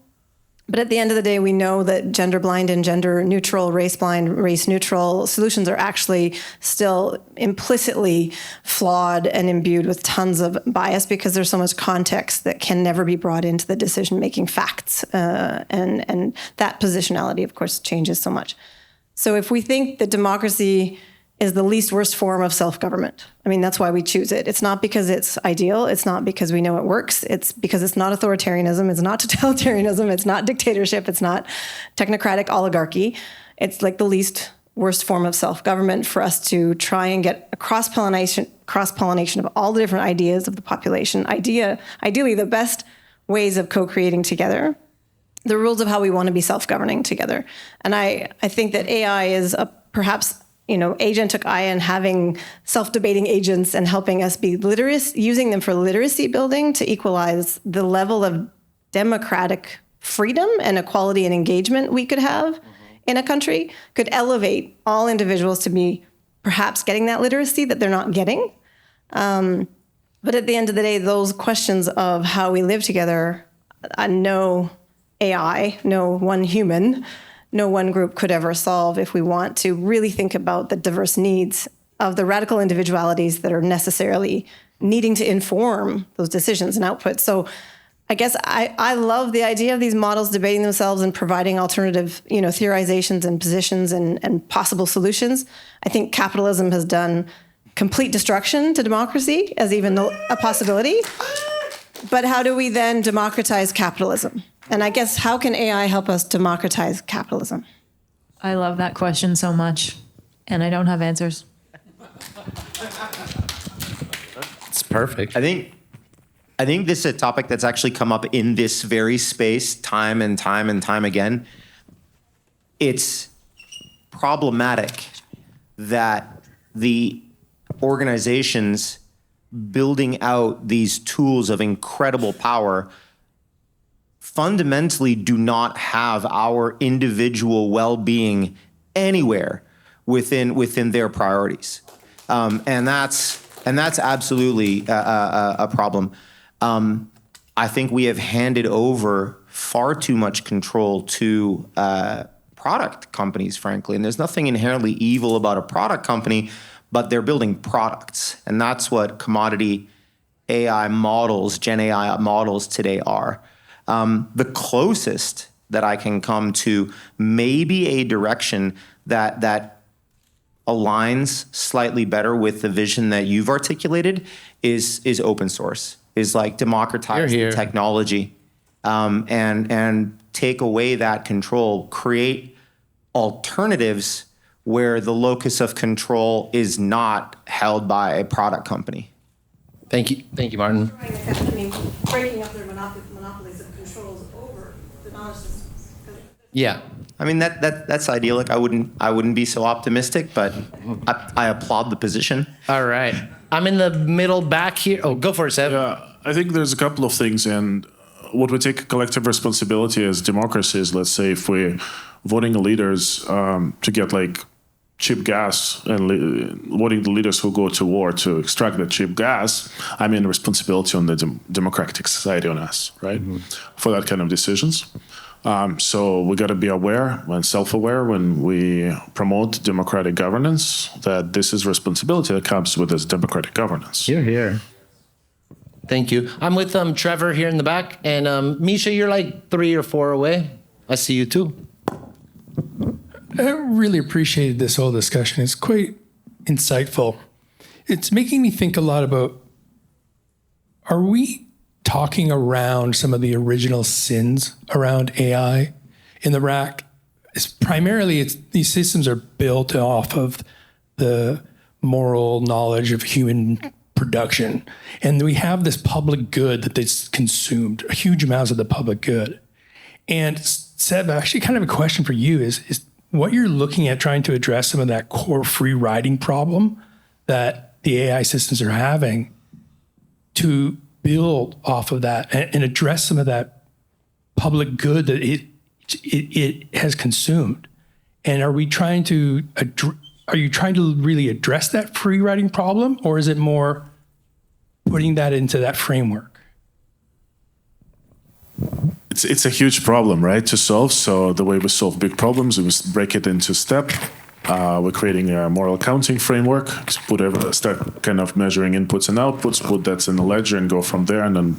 But at the end of the day, we know that gender blind and gender neutral, race blind, race neutral solutions are actually still implicitly flawed and imbued with tons of bias because there's so much context that can never be brought into the decision-making facts. And that positionality, of course, changes so much. So if we think that democracy is the least worst form of self-government, that's why we choose it. It's not because it's ideal. It's not because we know it works. It's because it's not authoritarianism. It's not totalitarianism. It's not dictatorship. It's not technocratic oligarchy. It's like the least worst form of self-government for us to try and get a cross-pollination of all the different ideas of the population. Ideally, the best ways of co-creating together, the rules of how we want to be self-governing together. And I think that AI is perhaps agentic AI and having self-debating agents and helping us be literate, using them for literacy building to equalize the level of democratic freedom and equality and engagement we could have in a country, could elevate all individuals to be perhaps getting that literacy that they're not getting. But at the end of the day, those questions of how we live together, no AI, no one human, no one group could ever solve if we want to really think about the diverse needs of the radical individualities that are necessarily needing to inform those decisions and outputs. So I guess I love the idea of these models debating themselves and providing alternative, theorizations and positions and possible solutions. I think capitalism has done complete destruction to democracy as even a possibility. But how do we then democratize capitalism? And I guess, how can AI help us democratize capitalism? I love that question so much, and I don't have answers. It's perfect. I think this is a topic that's actually come up in this very space time and time again. It's problematic that the organizations building out these tools of incredible power fundamentally do not have our individual well-being anywhere within their priorities, and that's absolutely a problem. I think we have handed over far too much control to product companies, frankly, and there's nothing inherently evil about a product company, but they're building products, and that's what commodity AI models, Gen AI models today are. The closest that I can come to maybe a direction that aligns slightly better with the vision that you've articulated is open source, is like democratize the technology, and take away that control, create alternatives where the locus of control is not held by a product company. Thank you, Martin. Breaking up their monopolies of controls over the knowledge systems. Yeah. That's idyllic. I wouldn't be so optimistic, but I applaud the position. All right. I'm in the middle back here. Oh, go for it, Sev. Yeah, I think there's a couple of things, and what we take collective responsibility as democracies, let's say if we're voting leaders to get cheap gas and voting the leaders who go to war to extract the cheap gas, responsibility on the democratic society on us, right? For that kind of decisions. So we got to be aware and self-aware when we promote democratic governance that this is responsibility that comes with this democratic governance. Here. Thank you. I'm with Trevor here in the back, and Misha, you're like 3 or 4 away. I see you too. I really appreciated this whole discussion. It's quite insightful. It's making me think a lot about, are we talking around some of the original sins around AI in the rack? Primarily, these systems are built off of the moral knowledge of human production. And we have this public good that they've consumed, huge amounts of the public good. And Sev, actually kind of a question for you is what you're looking at trying to address some of that core free riding problem that the AI systems are having to build off of that and address some of that public good that it has consumed. And are you trying to really address that free riding problem, or is it more putting that into that framework? It's a huge problem, right, to solve. So the way we solve big problems is we break it into steps. We're creating a moral accounting framework. Start kind of measuring inputs and outputs, put that in a ledger, and go from there, and then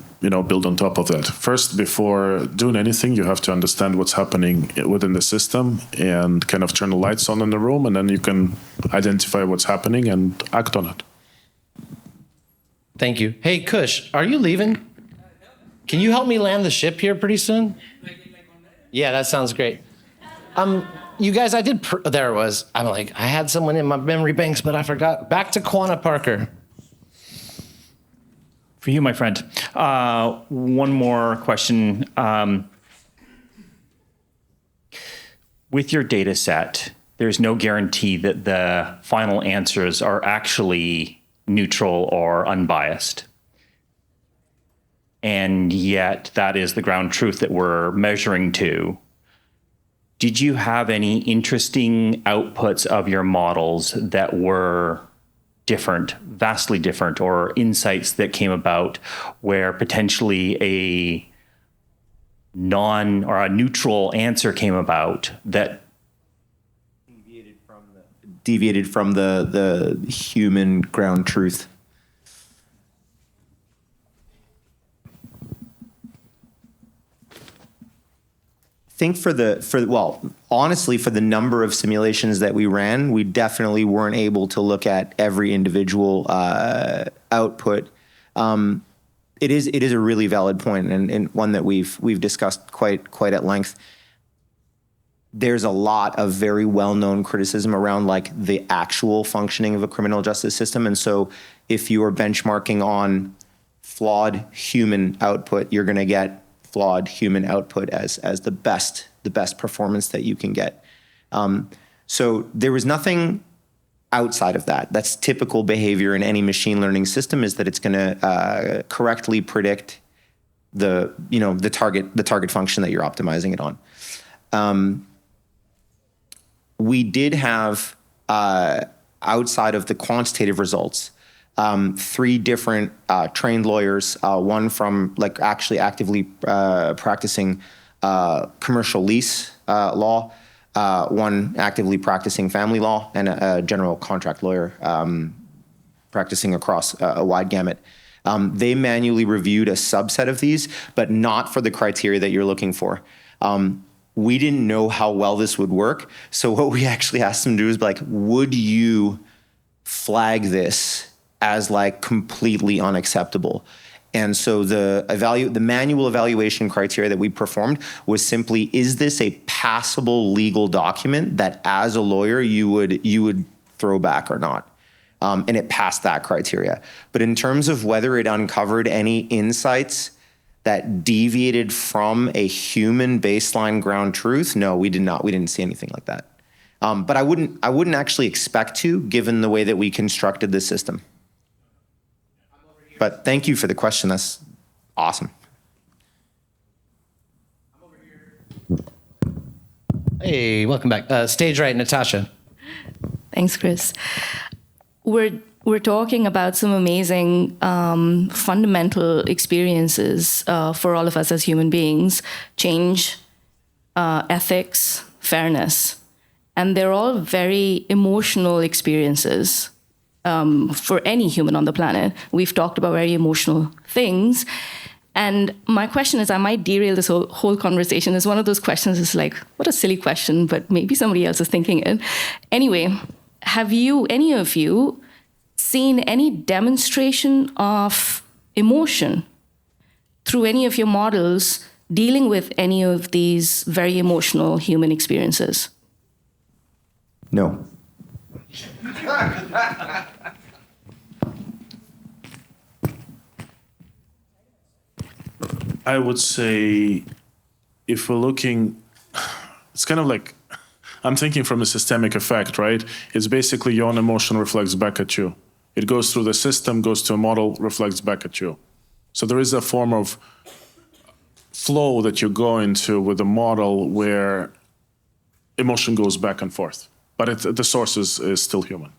build on top of that. First, before doing anything, you have to understand what's happening within the system and kind of turn the lights on in the room, and then you can identify what's happening and act on it. Thank you. Hey, Kush, are you leaving? Can you help me land the ship here pretty soon? Yeah, that sounds great. You guys, there it was. I'm like, I had someone in my memory banks, but I forgot. Back to Quanah Parker. For you, my friend. One more question. With your data set, there's no guarantee that the final answers are actually neutral or unbiased. And yet that is the ground truth that we're measuring to. Did you have any interesting outputs of your models that were different, vastly different, or insights that came about where potentially a neutral answer came about that deviated from the human ground truth? I think honestly, for the number of simulations that we ran, we definitely weren't able to look at every individual output. It is a really valid point, and one that we've discussed quite at length. There's a lot of very well-known criticism around like the actual functioning of a criminal justice system, and so if you are benchmarking on flawed human output, you're going to get flawed human output as the best performance that you can get. So there was nothing outside of that. That's typical behavior in any machine learning system, is that it's going to correctly predict the target function that you're optimizing it on. We did have outside of the quantitative results, 3 different trained lawyers, one from like actually actively practicing commercial lease law, one actively practicing family law, and a general contract lawyer practicing across a wide gamut. They manually reviewed a subset of these, but not for the criteria that you're looking for. We didn't know how well this would work, so what we actually asked them to do is like, would you flag this as like completely unacceptable? And so the manual evaluation criteria that we performed was simply, is this a passable legal document that as a lawyer you would throw back or not? And it passed that criteria. But in terms of whether it uncovered any insights that deviated from a human baseline ground truth, no, we did not. We didn't see anything like that. But I wouldn't actually expect to, given the way that we constructed the system. But thank you for the question. That's awesome. Hey, welcome back. Stage right, Natasha. Thanks, Chris. We're talking about some amazing fundamental experiences for all of us as human beings: change, ethics, fairness. And they're all very emotional experiences. for any human on the planet. We've talked about very emotional things. And my question is, I might derail this whole conversation. It's one of those questions, it's like, what a silly question, but maybe somebody else is thinking it. Anyway, have you, any of you, seen any demonstration of emotion through any of your models dealing with any of these very emotional human experiences? No. I would say if we're looking, it's kind of like, I'm thinking from a systemic effect, right? It's basically your own emotion reflects back at you. It goes through the system, goes to a model, reflects back at you. So there is a form of flow that you go into with the model where emotion goes back and forth. But the source is still human.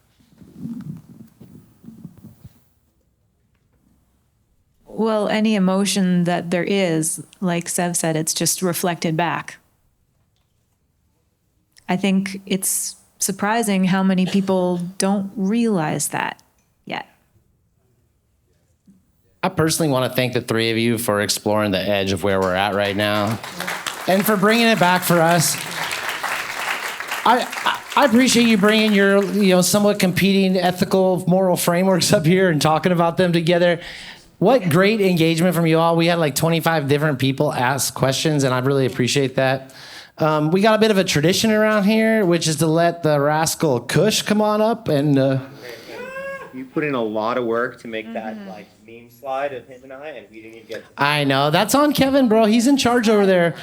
Well, any emotion that there is, like Sev said, it's just reflected back. I think it's surprising how many people don't realize that yet. I personally want to thank the three of you for exploring the edge of where we're at right now and for bringing it back for us. I appreciate you bringing your somewhat competing ethical, moral frameworks up here and talking about them together. What great engagement from you all. We had like 25 different people ask questions, and I really appreciate that. We got a bit of a tradition around here, which is to let the rascal Kush come on up and... You put in a lot of work to make that like meme slide of him and we didn't even get to... I know. That's on Kevin, bro. He's in charge over there.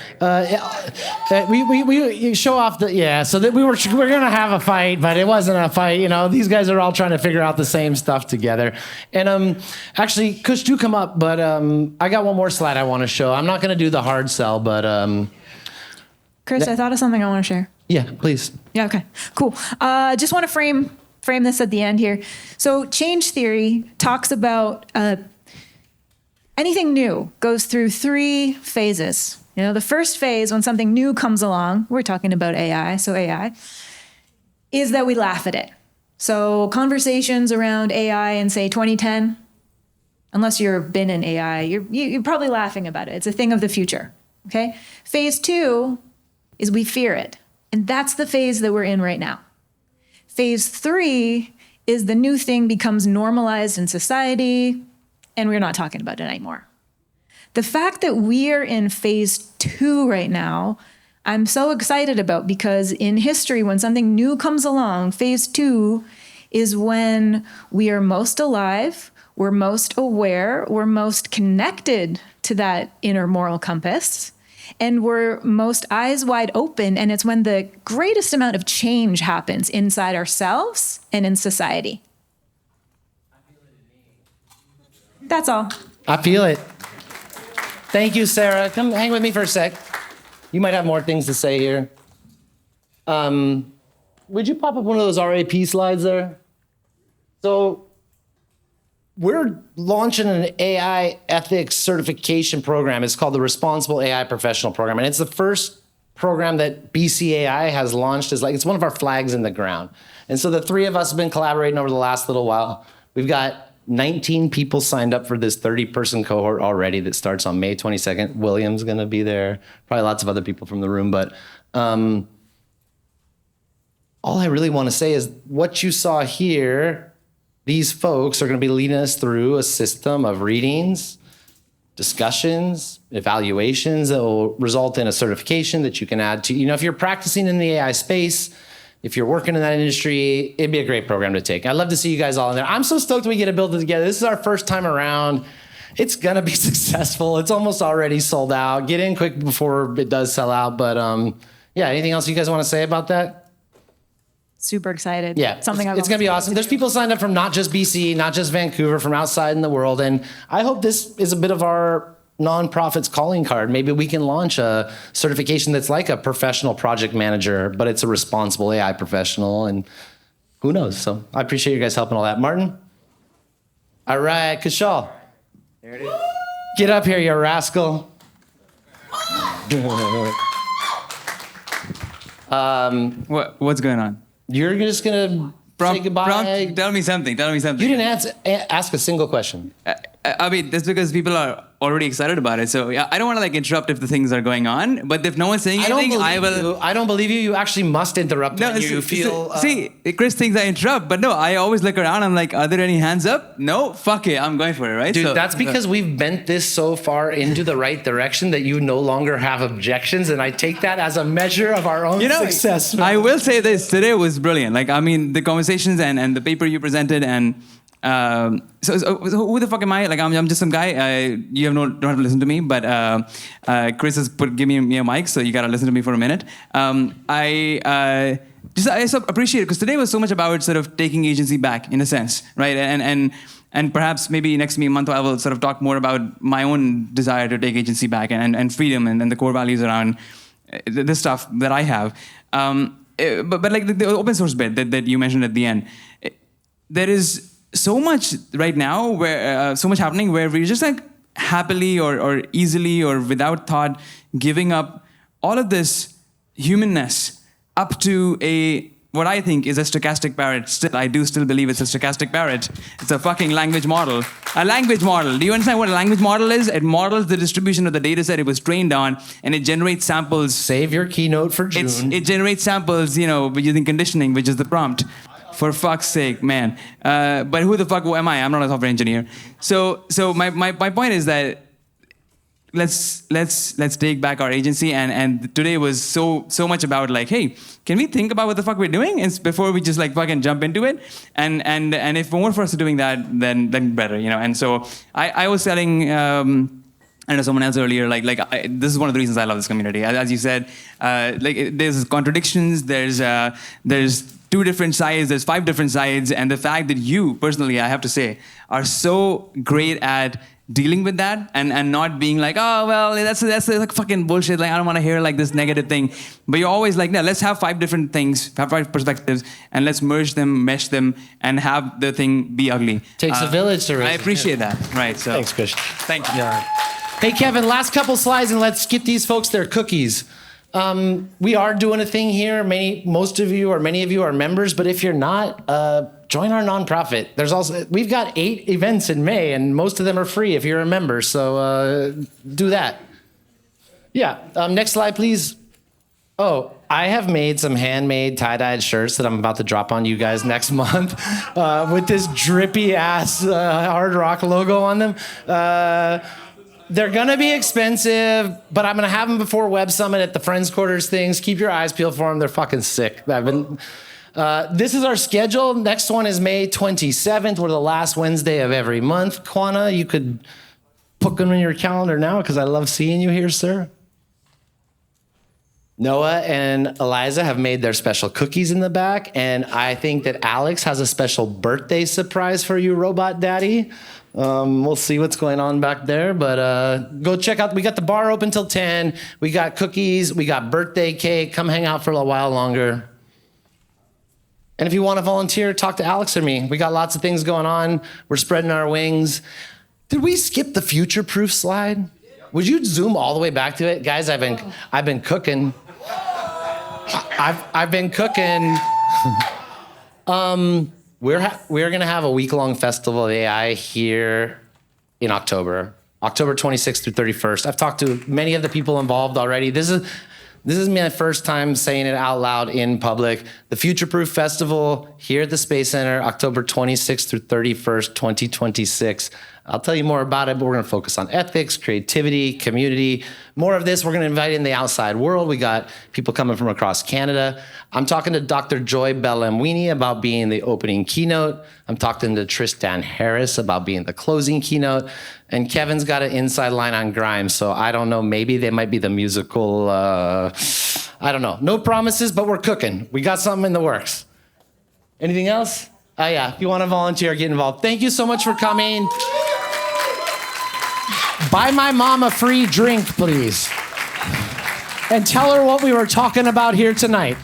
We show off the... Yeah, so that we're going to have a fight, but it wasn't a fight. You know, these guys are all trying to figure out the same stuff together. And actually, Kush, do come up, but I got one more slide I want to show. I'm not going to do the hard sell, but... Chris, I thought of something I want to share. Yeah, please. Yeah, okay, cool. Just want to frame this at the end here. So change theory talks about anything new goes through 3 phases. You know, the first phase, when something new comes along, we're talking about AI, so AI, is that we laugh at it. So conversations around AI in, say, 2010, unless you've been in AI, you're probably laughing about it. It's a thing of the future, okay? Phase 2 is we fear it. And that's the phase that we're in right now. Phase 3 is the new thing becomes normalized in society, and we're not talking about it anymore. The fact that we are in phase 2 right now, I'm so excited about, because in history, when something new comes along, phase 2 is when we are most alive, we're most aware, we're most connected to that inner moral compass, and we're most eyes wide open, and it's when the greatest amount of change happens inside ourselves and in society. That's all. I feel it. Thank you, Sarah. Come hang with me for a sec. You might have more things to say here. Would you pop up one of those RAP slides there? So we're launching an AI ethics certification program. It's called the Responsible AI Professional Program. And it's the first program that BCAI has launched. It's one of our flags in the ground. And so the 3 of us have been collaborating over the last little while. We've got 19 people signed up for this 30-person cohort already that starts on May 22nd. William's gonna be there, probably lots of other people from the room, but all I really wanna say is what you saw here, these folks are going to be leading us through a system of readings, discussions, evaluations that will result in a certification that you can add to, if you're practicing in the AI space, if you're working in that industry, it'd be a great program to take. I'd love to see you guys all in there. I'm so stoked we get to build it together. This is our first time around. It's going to be successful. It's almost already sold out. Get in quick before it does sell out. But yeah, anything else you guys want to say about that? Super excited. Yeah, it's going to be awesome. There's people signed up from not just BC, not just Vancouver, from outside in the world. And I hope this is a bit of our nonprofit's calling card. Maybe we can launch a certification that's like a professional project manager, but it's a responsible AI professional. And who knows? So I appreciate you guys helping all that. Martin? All right, Kushal. There it is. Get up here, you rascal. What's going on? You're just going to say goodbye. Tell me something. You didn't ask a single question. I mean, that's because people are already excited about it. So yeah, I don't want to like interrupt if the things are going on. But if no one's saying anything, I will. I don't believe you. You actually must interrupt when you feel. See, Chris thinks I interrupt, but no, I always look around. I'm like, are there any hands up? No, fuck it, I'm going for it, right? Dude, so, that's because we've bent this so far into the right direction that you no longer have objections, and I take that as a measure of our own success. I will say this: today was brilliant. Like, I mean, the conversations and the paper you presented and. So who the fuck am I? Like I'm just some guy. You don't have to listen to me, but Chris has given me a mic, so you gotta listen to me for a minute. I so appreciate it because today was so much about sort of taking agency back in a sense, right? And perhaps maybe next month I will sort of talk more about my own desire to take agency back and freedom and the core values around the stuff that I have. But like the open source bit that you mentioned at the end, there is so much right now where so much happening where we're just like happily or easily or without thought giving up all of this humanness up to what I think is a stochastic parrot. Still, I do still believe it's a stochastic parrot. It's a fucking language model. A language model. Do you understand what a language model is? It models the distribution of the data set it was trained on, and it generates samples. Save your keynote for June. It generates samples, using conditioning, which is the prompt. For fuck's sake, man. But who the fuck am I? I'm not a software engineer. So my point is that let's take back our agency, and today was so much about like, hey, can we think about what the fuck we're doing before we just like fucking jump into it? And if more of us are doing that, then better, And so I was telling I know someone else earlier, this is one of the reasons I love this community. As you said, there's contradictions, there's 2 different sides, there's 5 different sides, and the fact that you, personally, I have to say, are so great at dealing with that and not being like, oh, well, that's like fucking bullshit, like I don't want to hear like this negative thing. But you're always like, no, let's have 5 different things, have 5 perspectives, and let's merge them, mesh them, and have the thing be ugly. Takes a village to raise. I appreciate that. Right, so. Thanks, Chris. Thank you. Yeah. Hey, Kevin, last couple slides, and let's get these folks their cookies. We are doing a thing here. Many of you are members, but if you're not, join our nonprofit. We've got 8 events in May, and most of them are free if you're a member. So do that. Yeah. Next slide, please. Oh, I have made some handmade tie-dyed shirts that I'm about to drop on you guys next month with this drippy ass hard rock logo on them. They're gonna be expensive, but I'm gonna have them before Web Summit at the Friends Quarters things. Keep your eyes peeled for them. They're fucking sick. This is our schedule. Next one is May 27th. We're the last Wednesday of every month. Kwana, you could put them in your calendar now because I love seeing you here, sir. Noah and Eliza have made their special cookies in the back, and I think that Alex has a special birthday surprise for you, Robot Daddy. We'll see what's going on back there, but go check out. We got the bar open till 10. We got cookies. We got birthday cake. Come hang out for a while longer. And if you want to volunteer, talk to Alex or me. We got lots of things going on. We're spreading our wings. Did we skip the future-proof slide? Would you zoom all the way back to it? Guys, I've been cooking. I've been cooking. We're gonna have a week-long festival of AI here in October 26th through 31st. I've talked to many of the people involved already. This is my first time saying it out loud in public. The Future Proof Festival here at the Space Center, October 26th through 31st, 2026. I'll tell you more about it, but we're gonna focus on ethics, creativity, community. More of this, we're gonna invite in the outside world. We got people coming from across Canada. I'm talking to Dr. Joy Bellamwini about being the opening keynote. I'm talking to Tristan Harris about being the closing keynote. And Kevin's got an inside line on Grimes, so I don't know, maybe they might be the musical, I don't know. No promises, but we're cooking. We got something in the works. Anything else? Oh yeah, if you wanna volunteer, get involved. Thank you so much for coming. Buy my mom a free drink, please. And tell her what we were talking about here tonight.